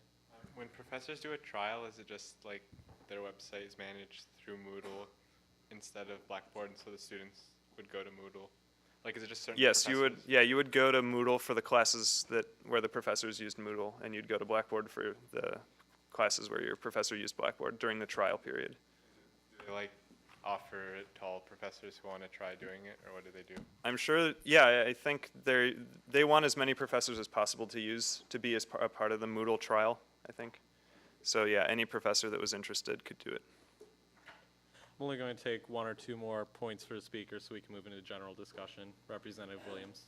When professors do a trial, is it just like their website is managed through Moodle instead of Blackboard, and so the students would go to Moodle? Like, is it just certain Yes, you would. professors? Yeah, you would go to Moodle for the classes where the professors used Moodle, and you'd go to Blackboard for the classes where your professor used Blackboard during the trial period. Do they like offer it to all professors who want to try doing it, or what do they do? I'm sure. Yeah, I think they want as many professors as possible to be as a part of the Moodle trial, I think. So yeah, any professor that was interested could do it. I'm only going to take one or two more points for the speaker so we can move into general discussion. Representative Williams.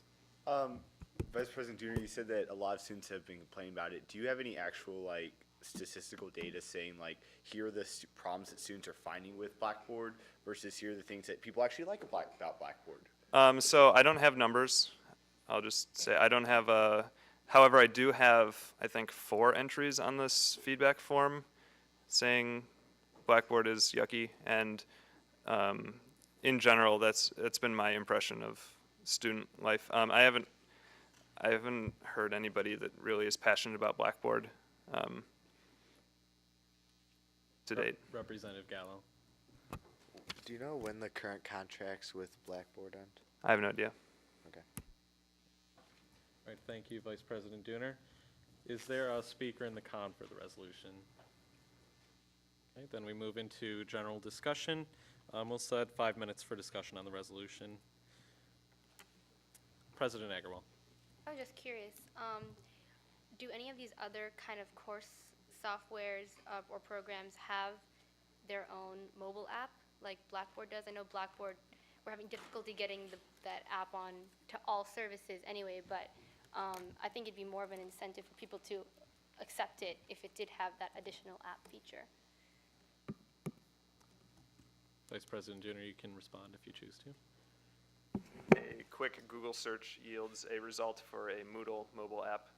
Vice President Dooner, you said that a lot of students have been complaining about it. Do you have any actual like statistical data saying like here are the problems that students are finding with Blackboard versus here are the things that people actually like about Blackboard? So I don't have numbers. I'll just say I don't have however, I do have, I think, 4 entries on this feedback form saying Blackboard is yucky, and in general, that's been my impression of student life. I haven't heard anybody that really is passionate about Blackboard to date. Representative Gallo. Do you know when the current contracts with Blackboard end? I have no idea. Okay. All right, thank you, Vice President Dooner. Is there a speaker in the con for the resolution? Okay, then we move into general discussion. We'll set 5 minutes for discussion on the resolution. President Agarwal. I was just curious, do any of these other kind of course softwares or programs have their own mobile app like Blackboard does? I know Blackboard, we're having difficulty getting that app on to all services anyway, but I think it'd be more of an incentive for people to accept it if it did have that additional app feature. Vice President Dooner, you can respond if you choose to. A quick Google search yields a result for a Moodle mobile app.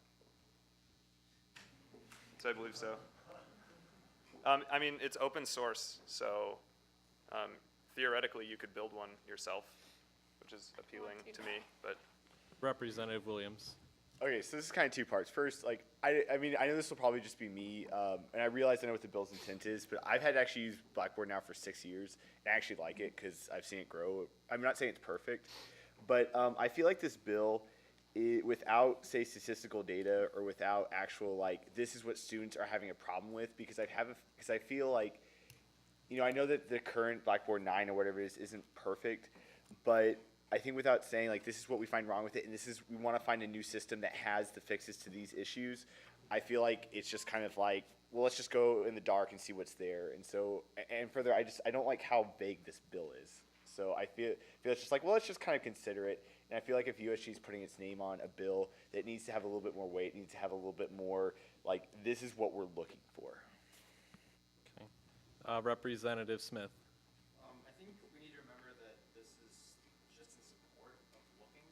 So I believe so. I mean, it's open source, so theoretically you could build one yourself, which is appealing to me. But Representative Williams. Okay, so this is kind of 2 parts. First, like, I mean, I know this will probably just be me, and I realize I know what the bill's intent is, but I've had to actually use Blackboard now for 6 years, and I actually like it because I've seen it grow. I'm not saying it's perfect, but I feel like this bill, without, say, statistical data or without actual, like, this is what students are having a problem with, because I feel like, you know, I know that the current Blackboard 9 or whatever it is isn't perfect, but I think without saying, like, this is what we find wrong with it, and we want to find a new system that has the fixes to these issues, I feel like it's just kind of like, well, let's just go in the dark and see what's there. And so, and further, I don't like how vague this bill is. So I feel it's just like, well, let's just kind of consider it. And I feel like if USG is putting its name on a bill that needs to have a little bit more weight, needs to have a little bit more, like, this is what we're looking for. Okay. Representative Smith. I think we need to remember that this is just in support of looking.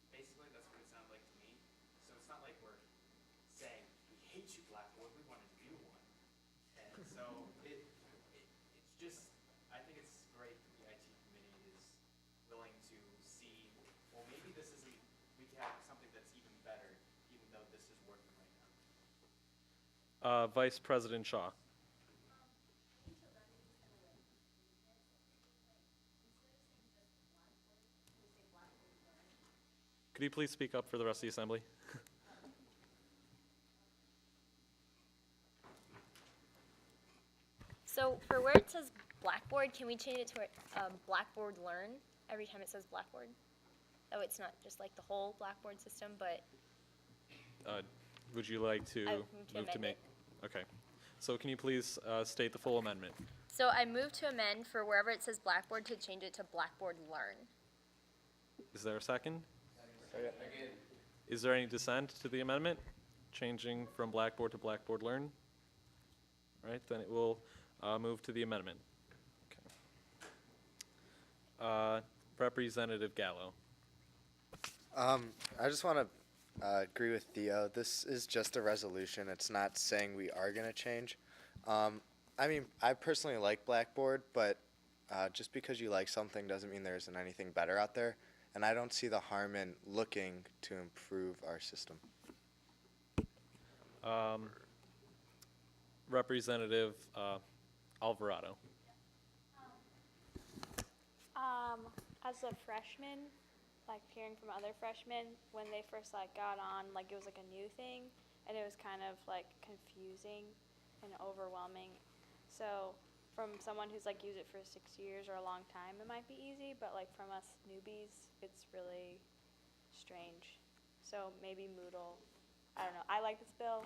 Basically, that's what it sounded like to me. So it's not like we're saying, we hate you, Blackboard, we want a new one. And so it's just, I think it's great that the IT committee is willing to see, well, maybe this isn't, we can have something that's even better, even though this is working right now. Vice President Shaw. Could you please speak up for the rest of the assembly? So for where it says Blackboard, can we change it to Blackboard Learn every time it says Blackboard? That way it's not just like the whole Blackboard system, but Would you like to I move to amend Okay. So can you please state the full amendment? so I move to amend for wherever it says Blackboard to change it to Blackboard Learn. Is there a second? Is there any dissent to the amendment? Changing from Blackboard to Blackboard Learn? All right, then it will move to the amendment. Okay. Representative Gallo. I just want to agree with Theo. This is just a resolution. It's not saying we are going to change. I mean, I personally like Blackboard, but just because you like something doesn't mean there isn't anything better out there. and I don't see the harm in looking to improve our system. Representative Alvarado. As a freshman, like hearing from other freshmen, when they first like got on, like it was like a new thing, and it was kind of like confusing and overwhelming. So from someone who's like used it for 6 years or a long time, it might be easy, but like from us newbies, it's really strange. So maybe Moodle, I don't know. I like this bill,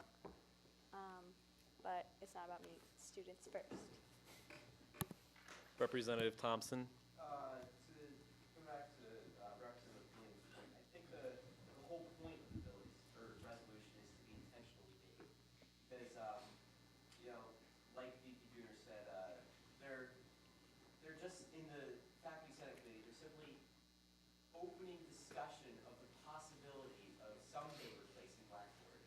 but it's not about me. It's students first. Representative Thompson. To go back to Representative Bloom's point, I think the whole point of the bill is, or resolution is to be intentionally vague. Because, you know, like VP Dooner said, they're just, in the faculty senate committee, they're simply opening discussion of the possibility of someday replacing Blackboard.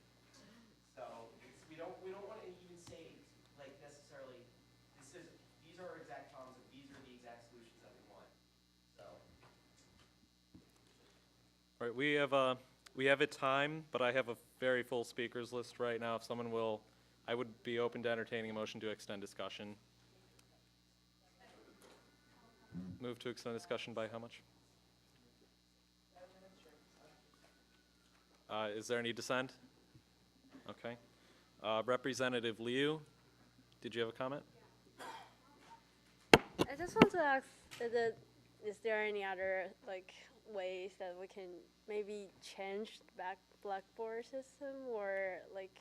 So we don't want to even say, like, necessarily, these are our exact problems and these are the exact solutions that we want. So. All right, we have a time, but I have a very full speakers list right now. If someone will, I would be open to entertaining a motion to extend discussion. Move to extend discussion by how much? Is there any dissent? Okay. Representative Liu, did you have a comment? I just want to ask, is there any other like ways that we can maybe change the Blackboard system, or like,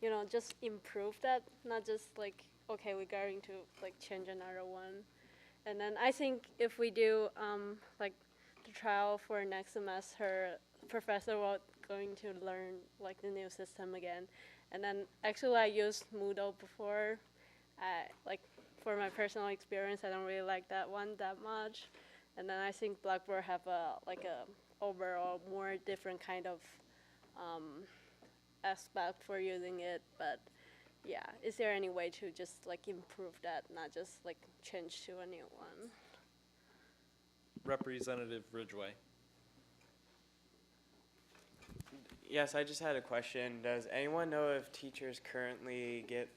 you know, just improve that, not just like, okay, we're going to like change another one. And then I think if we do like the trial for next semester, professor will going to learn like the new system again. And then actually I used Moodle before, like for my personal experience, I don't really like that one that much. And then I think Blackboard have a overall more different kind of aspect for using it. But yeah, is there any way to just like improve that, not just like change to a new one? Representative Ridgway. Yes, I just had a question. Does anyone know if teachers currently get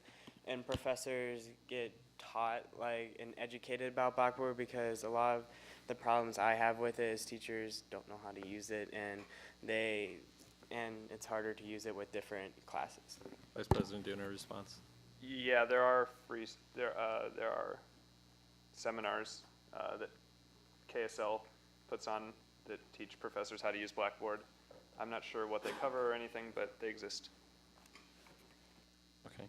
and professors get taught like and educated about Blackboard? Because a lot of the problems I have with it is teachers don't know how to use it, and it's harder to use it with different classes. Vice President Dooner, response. Yeah, there are there are seminars that KSL puts on that teach professors how to use Blackboard. I'm not sure what they cover or anything, but they exist. Okay.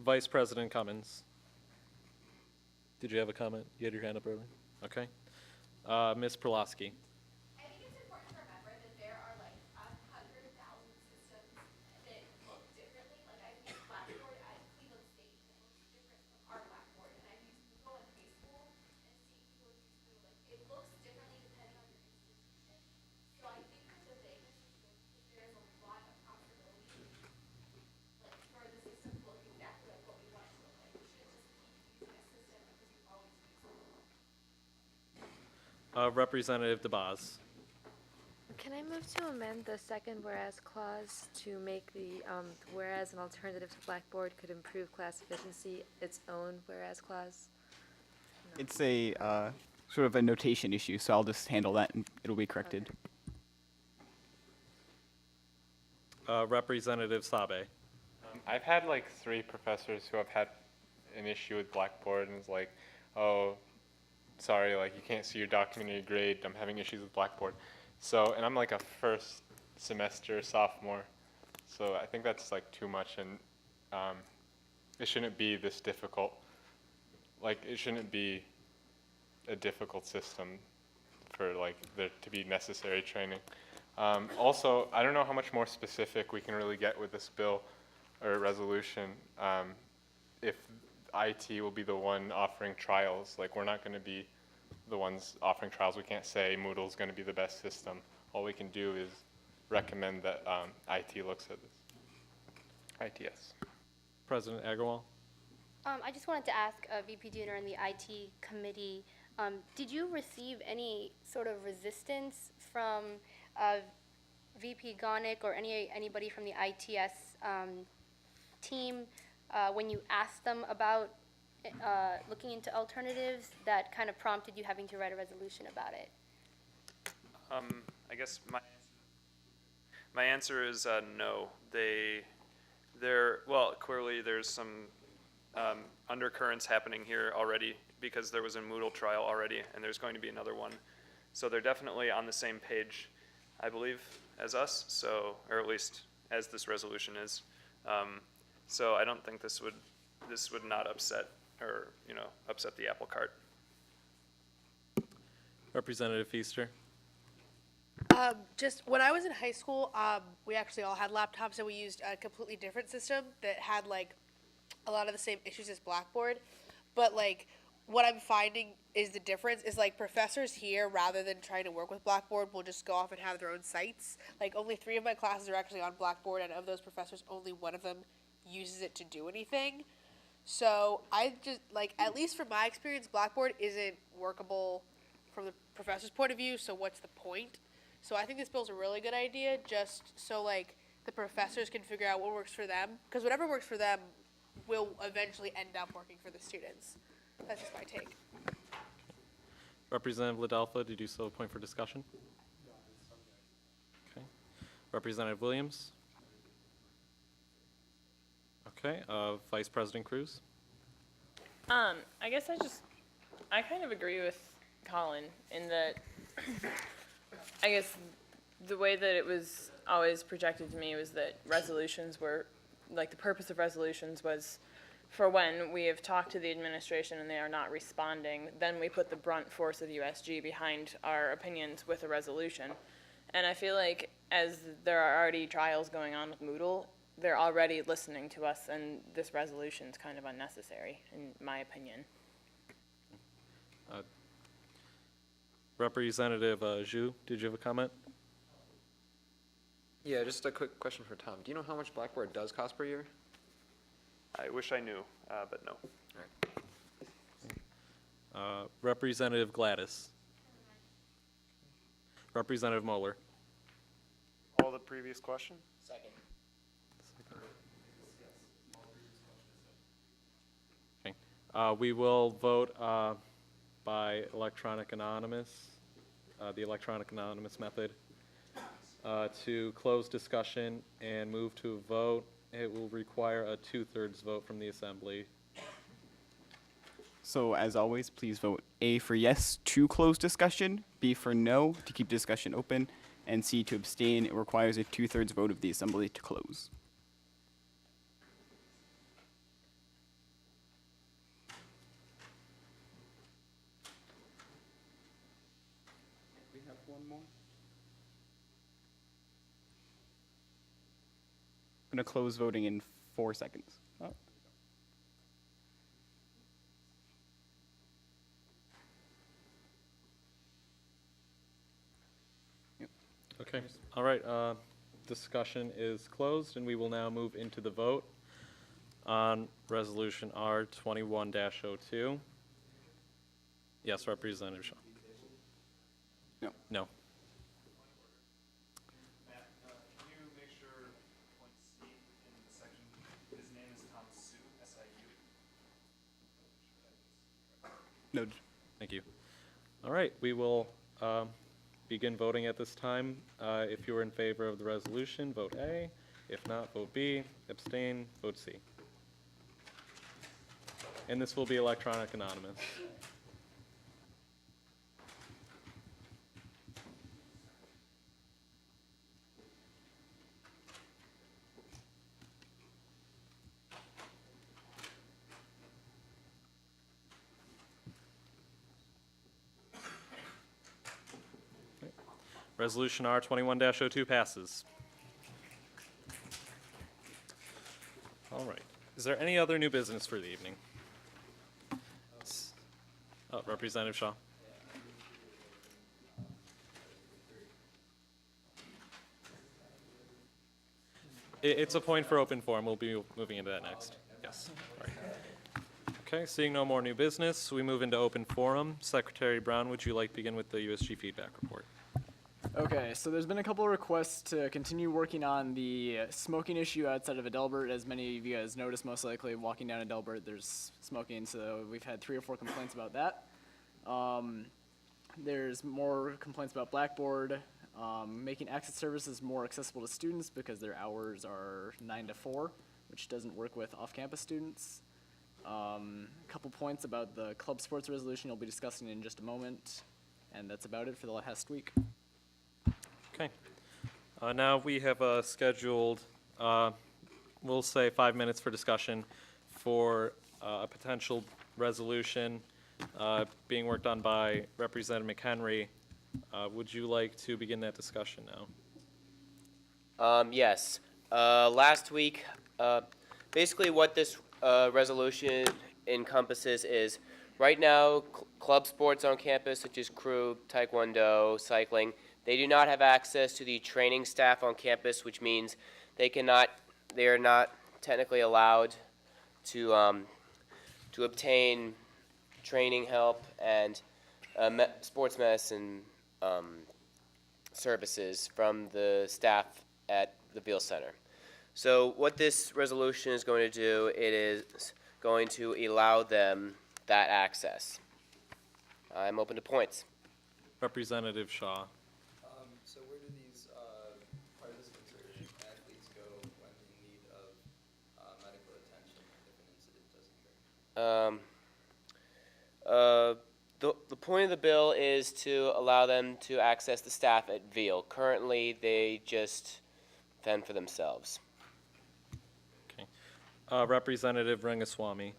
Vice President Cummins. Did you have a comment? You had your hand up earlier? Okay. Ms. Perlosky. I think it's important to remember that there are like 100,000 systems that look differently. Like I've used Blackboard at Cleveland State, and it looks different from our Blackboard. And I've used Google in high school and seen people use Google. Like it looks differently depending on your institution. So I think that the vagueness is good because there's a lot of possibility, like for the system to look exactly like what we want it to look like. We shouldn't just keep using a system because we've always used it. Representative DeBaz. Can I move to amend the second whereas clause to make the whereas an alternative to Blackboard could improve class efficiency its own whereas clause? No. It's a sort of a notation issue, so I'll just handle that and it'll be corrected. Representative Sabe. I've had like 3 professors who have had an issue with Blackboard and it's like, oh, sorry, like you can't see your document or your grade, I'm having issues with Blackboard. So, and I'm like a first semester sophomore, so I think that's like too much, and it shouldn't be this difficult. Like it shouldn't be a difficult system for like there to be necessary training. Also, I don't know how much more specific we can really get with this bill or resolution. If IT will be the one offering trials, like we're not going to be the ones offering trials. We can't say Moodle is going to be the best system. All we can do is recommend that IT looks at this. ITS. President Agarwal. I just wanted to ask VP Dooner and the IT committee, Did you receive any sort of resistance from VP Gonick or anybody from the ITS team when you asked them about looking into alternatives that kind of prompted you having to write a resolution about it? I guess my answer is no. Well, clearly there's some undercurrents happening here already because there was a Moodle trial already, and there's going to be another one. So they're definitely on the same page, I believe, as us. So, or at least as this resolution is. So I don't think this would not upset or upset the apple cart. Representative Feaster. Just when I was in high school, we actually all had laptops and we used a completely different system that had like a lot of the same issues as Blackboard. But like what I'm finding is the difference is like professors here, rather than trying to work with Blackboard, will just go off and have their own sites. Like only 3 of my classes are actually on Blackboard, and of those professors, only 1 of them uses it to do anything. So I just like, at least from my experience, Blackboard isn't workable from the professor's point of view. So what's the point? So I think this bill's a really good idea, just so like the professors can figure out what works for them, because whatever works for them will eventually end up working for the students. That's just my take. Representative Ladelfa, did you still have a point for discussion? Okay. Representative Williams? Okay. Vice President Cruz? I guess I kind of agree with Colin in that I guess the way that it was always projected to me was that resolutions were, like the purpose of resolutions was for when we have talked to the administration and they are not responding, then we put the brunt force of USG behind our opinions with a resolution. And I feel like as there are already trials going on with Moodle, they're already listening to us, and this resolution is kind of unnecessary, in my opinion. Representative Zhu, did you have a comment? Yeah, just a quick question for Tom. Do you know how much Blackboard does cost per year? I wish I knew, but no. All right. Representative Gladys? Representative Moeller? All the previous question? Second. Okay. We will vote by electronic anonymous, the electronic anonymous method, to close discussion and move to a vote. It will require a 2/3 vote from the assembly. So as always, please vote A for yes to close discussion, B for no to keep discussion open, and C to abstain. It requires a 2/3 vote of the assembly to close. We have one more. I'm going to close voting in 4 seconds. Oh. Okay, all right, discussion is closed, and we will now move into the vote on Resolution R 21-02. Yes, Representative Shaw. No. No. Matt, can you make sure point C in the section, his name is Tom Su, S-I-U? No. Thank you. All right, we will begin voting at this time. If you are in favor of the resolution, vote A. If not, vote B. Abstain, vote C. And this will be electronic anonymous. Resolution R 21-02 passes. All right. Is there any other new business for the evening? Oh, Representative Shaw. It's a point for open forum. We'll be moving into that next. Yes. All right. Okay, seeing no more new business, we move into open forum. Secretary Brown, would you like to begin with the USG feedback report? Okay, so there's been a couple of requests to continue working on the smoking issue outside of Adelbert. As many of you guys noticed, most likely walking down Adelbert, there's smoking, so we've had 3 or 4 complaints about that. There's more complaints about Blackboard, making access services more accessible to students because their hours are 9 to 4, which doesn't work with off-campus students. A couple points about the club sports resolution you'll be discussing in just a moment, and that's about it for the last week. Okay. Now we have scheduled, we'll say 5 minutes for discussion for a potential resolution being worked on by Representative McHenry. Would you like to begin that discussion now? Yes. Last week, basically what this resolution encompasses is right now club sports on campus such as crew, taekwondo, cycling, they do not have access to the training staff on campus, which means they are not technically allowed to obtain training help and sports medicine services from the staff at the Beal Center. So what this resolution is going to do, it is going to allow them that access. I'm open to points. Representative Shaw. So where do these participants or athletes go when in need of medical attention if an incident does occur? The point of the bill is to allow them to access the staff at Veal. Currently, they just fend for themselves. Okay. Representative Rangaswamy.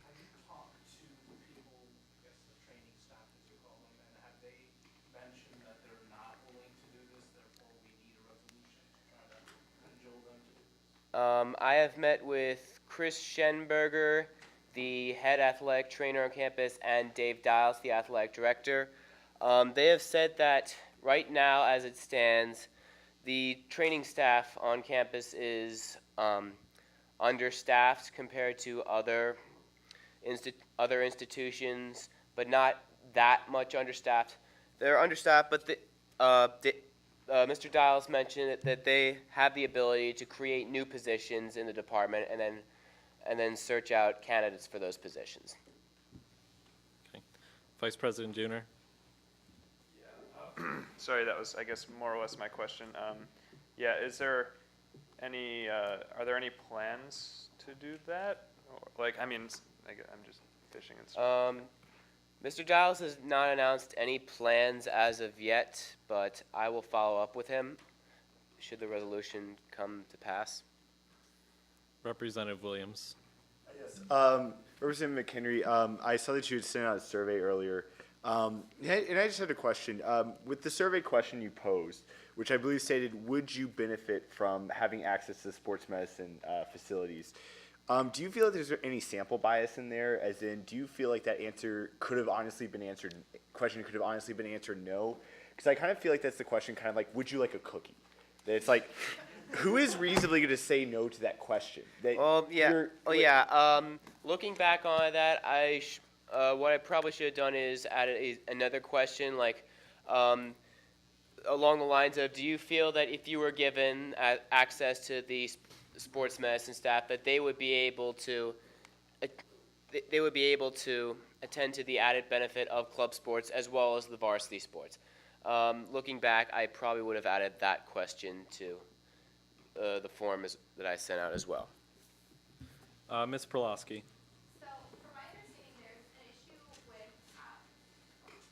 Have you talked to the people, I guess the training staff as you call them, and have they mentioned that they're not willing to do this, therefore we need a resolution to try to cajole them to do this? I have met with Chris Schenberger, the head athletic trainer on campus, and Dave Dials, the athletic director. They have said that right now, as it stands, the training staff on campus is understaffed compared to other institutions, but not that much understaffed. They're understaffed, but Mr. Dials mentioned that they have the ability to create new positions in the department and then search out candidates for those positions. Okay. Vice President Dooner. Sorry, that was, I guess, more or less my question. Yeah, is there any, are there any plans to do that? Or, like, I mean, I'm just fishing and stuff. Mr. Giles has not announced any plans as of yet, but I will follow up with him should the resolution come to pass. Representative Williams. Yes. Representative McHenry, I saw that you had sent out a survey earlier. And I just had a question. With the survey question you posed, which I believe stated, would you benefit from having access to sports medicine facilities? Do you feel like there's any sample bias in there? As in, do you feel like that answer could have honestly been answered, question could have honestly been answered no? Because I kind of feel like that's the question, kind of like, would you like a cookie? That it's like, who is reasonably going to say no to that question? Looking back on that, what I probably should have done is added another question, like along the lines of, do you feel that if you were given access to the sports medicine staff, that they would be able to attend to the added benefit of club sports as well as the varsity sports? Looking back, I probably would have added that question to the form that I sent out as well. Ms. Perlowski. So, from my understanding, there's an issue with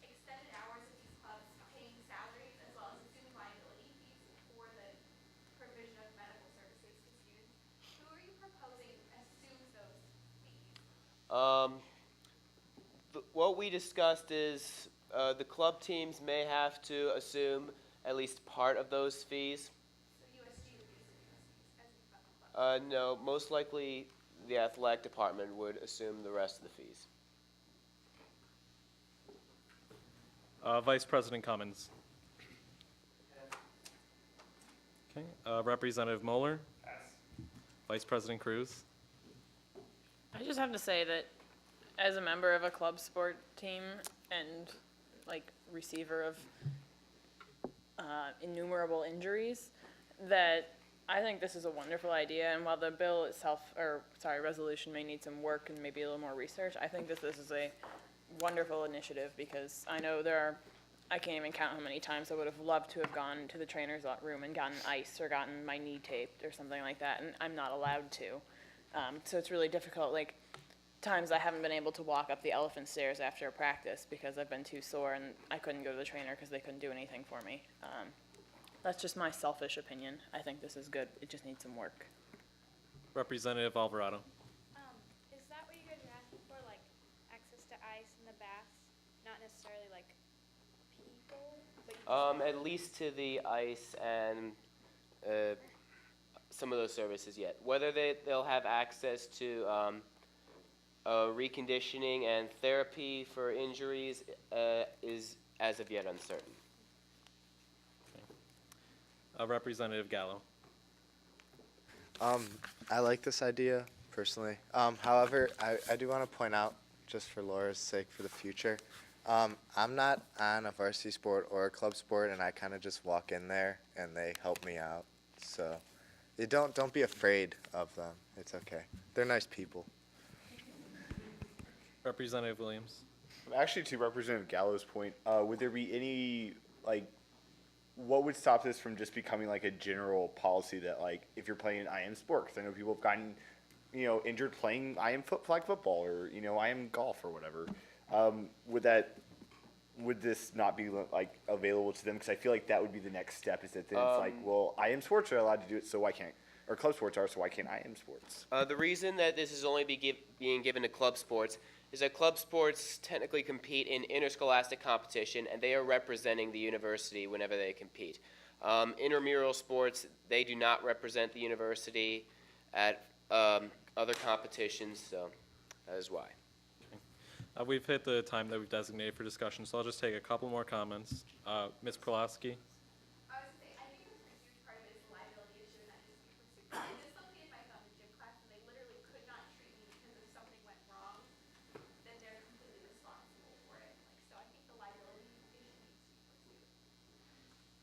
extended hours of these clubs paying salaries as well as assuming liability fees for the provision of medical services to students. Who are you proposing assumes those fees? What we discussed is the club teams may have to assume at least part of those fees. So USG would be assuming those fees as the club? No, most likely the athletic department would assume the rest of the fees. Vice President Cummins. Okay. Representative Moeller. Pass. Vice President Cruz. I just have to say that as a member of a club sport team and like receiver of innumerable injuries, that I think this is a wonderful idea. And while the bill itself, resolution may need some work and maybe a little more research, I think this is a wonderful initiative because I know I can't even count how many times I would have loved to have gone to the trainer's room and gotten ice or gotten my knee taped or something like that, and I'm not allowed to. So it's really difficult. Like, times I haven't been able to walk up the elephant stairs after a practice because I've been too sore and I couldn't go to the trainer because they couldn't do anything for me. That's just my selfish opinion. I think this is good. It just needs some work. Representative Alvarado. Is that what you guys are asking for, like access to ice in the baths? Not necessarily like people, but you just At least to the ice and some of those services yet. Whether they'll have access to reconditioning and therapy for injuries is as of yet uncertain. Representative Gallo. I like this idea personally. However, I do want to point out, just for Laura's sake for the future, I'm not on a varsity sport or a club sport, and I kind of just walk in there and they help me out. So don't be afraid of them. It's okay. They're nice people. Representative Williams. Actually, to Representative Gallo's point, would there be any, like, what would stop this from just becoming like a general policy that, like, if you're playing IM sport, because I know people have gotten, injured playing IM flag football or, IM golf or whatever, would this not be like available to them? Because I feel like that would be the next step, is that then it's like, well, IM sports are allowed to do it, so why can't, or club sports are, so why can't IM sports? The reason that this is only being given to club sports is that club sports technically compete in interscholastic competition, and they are representing the university whenever they compete. Intramural sports, they do not represent the university at other competitions, so that is why. We've hit the time that we've designated for discussion, so I'll just take a couple more comments. Ms. Prolowski.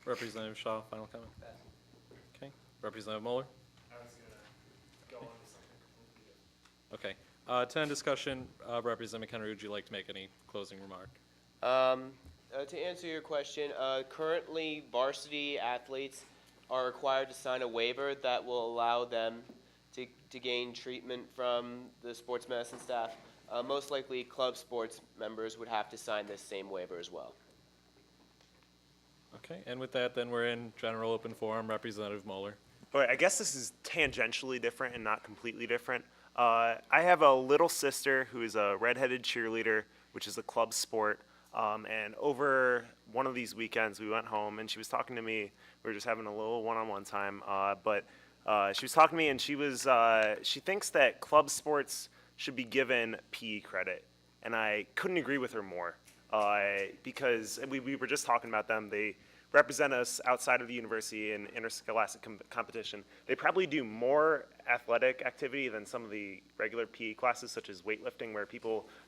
Representative Shaw, final comment. Okay. Representative Mueller. I was going to go on to something completely different. Okay. To end discussion, Representative McHenry, would you like to make any closing remark? To answer your question, currently varsity athletes are required to sign a waiver that will allow them to gain treatment from the sports medicine staff. Most likely club sports members would have to sign this same waiver as well. Okay, and with that, then we're in general open forum. Representative Mueller. All right, I guess this is tangentially different and not completely different. I have a little sister who is a redheaded cheerleader, which is a club sport. And over one of these weekends, we went home and she was talking to me. We were just having a little one-on-one time. But she was talking to me, and she thinks that club sports should be given PE credit. And I couldn't agree with her more. Because we were just talking about them. They represent us outside of the university in interscholastic competition. They probably do more athletic activity than some of the regular PE classes, such as weightlifting, where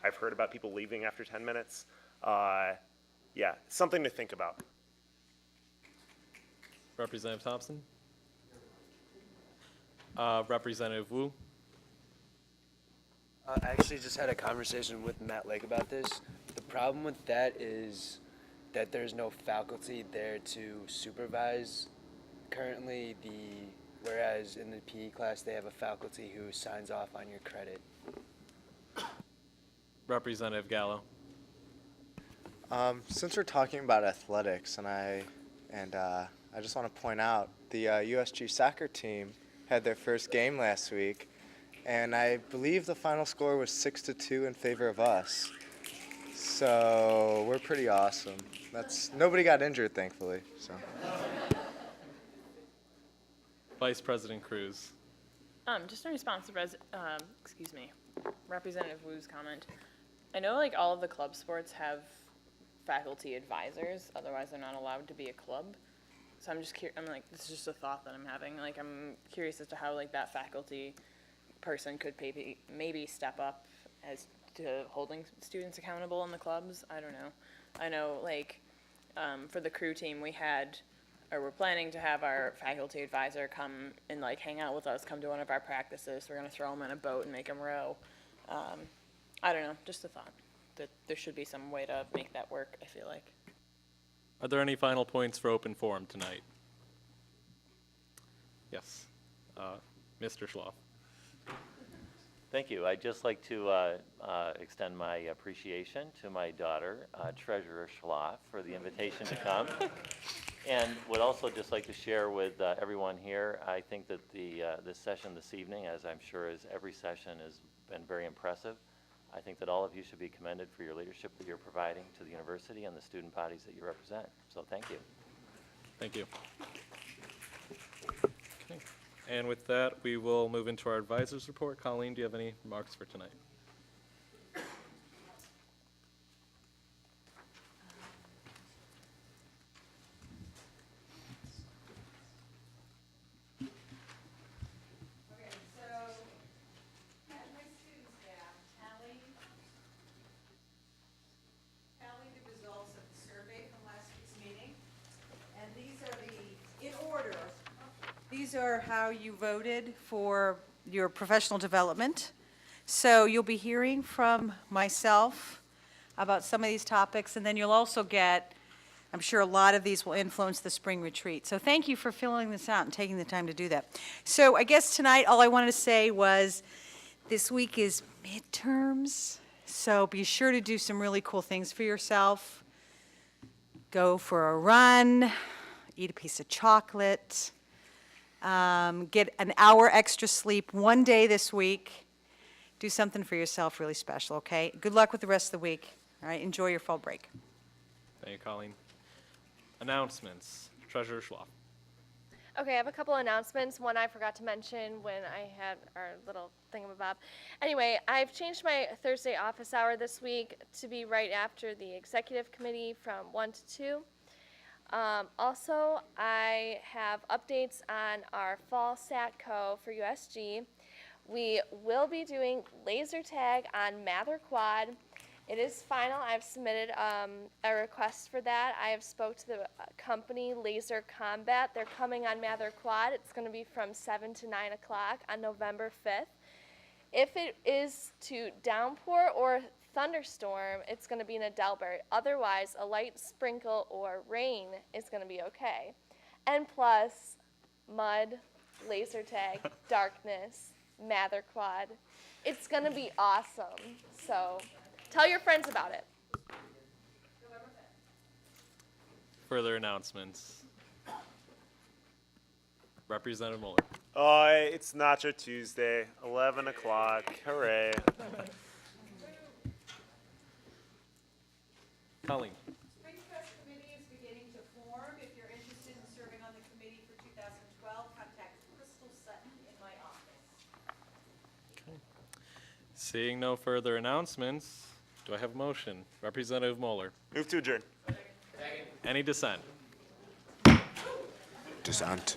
I've heard about people leaving after 10 minutes. Yeah, something to think about. Representative Thompson. Representative Wu. I actually just had a conversation with Matt Lake about this. The problem with that is that there's no faculty there to supervise currently, whereas in the PE class they have a faculty who signs off on your credit. Representative Gallo. Since we're talking about athletics, and I just want to point out the USG soccer team had their first game last week, and I believe the final score was 6-2 in favor of us. So we're pretty awesome. Nobody got injured, thankfully. So. Vice President Cruz. Just in response to Representative Wu's comment, I know like all of the club sports have faculty advisors, otherwise they're not allowed to be a club. So I'm just this is just a thought that I'm having. Like, I'm curious as to how like that faculty person could maybe step up as to holding students accountable in the clubs. I don't know. I know, like, for the crew team, we're planning to have our faculty advisor come and like hang out with us, come to one of our practices. We're gonna throw them in a boat and make them row. I don't know, just a thought that there should be some way to make that work, I feel like. Are there any final points for open forum tonight? Yes. Mr. Schloff. Thank you. I'd just like to extend my appreciation to my daughter, Treasurer Schloff, for the invitation to come. And would also just like to share with everyone here, I think that this session this evening, as I'm sure as every session, has been very impressive. I think that all of you should be commended for your leadership that you're providing to the university and the student bodies that you represent. So thank you. Thank you. Okay. And with that, we will move into our advisors report. Colleen, do you have any remarks for tonight? These are how you voted for your professional development. So you'll be hearing from myself about some of these topics, and then you'll also get, I'm sure a lot of these will influence the spring retreat. So thank you for filling this out and taking the time to do that. So I guess tonight all I wanted to say was this week is midterms, so be sure to do some really cool things for yourself. Go for a run, eat a piece of chocolate. Get an hour extra sleep one day this week. Do something for yourself really special, okay? Good luck with the rest of the week. All right, enjoy your fall break. Thank you, Colleen. Announcements. Treasurer Schloff. Okay, I have a couple announcements. One I forgot to mention when I had our little thingamabob. Anyway, I've changed my Thursday office hour this week to be right after the executive committee from 1 to 2. Also, I have updates on our fall SATCO for USG. We will be doing laser tag on Mather Quad. It is final. I've submitted a request for that. I have spoke to the company Laser Combat. They're coming on Mather Quad. It's going to be from 7 to 9 o'clock on November 5th. If it is to downpour or thunderstorm, it's going to be in Adelbert. Otherwise, a light sprinkle or rain is going to be okay. And plus, mud, laser tag, darkness, Mather Quad. It's going to be awesome. So tell your friends about it. Further announcements. Representative Mueller. It's Nacho Tuesday, 11 o'clock. Hooray. Colleen. Spring Fest Committee is beginning to form. If you're interested in serving on the committee for 2012, contact Crystal Sutton in my office. Okay. Seeing no further announcements, do I have a motion? Representative Mueller. Move to adjourn. Any dissent? Dissent.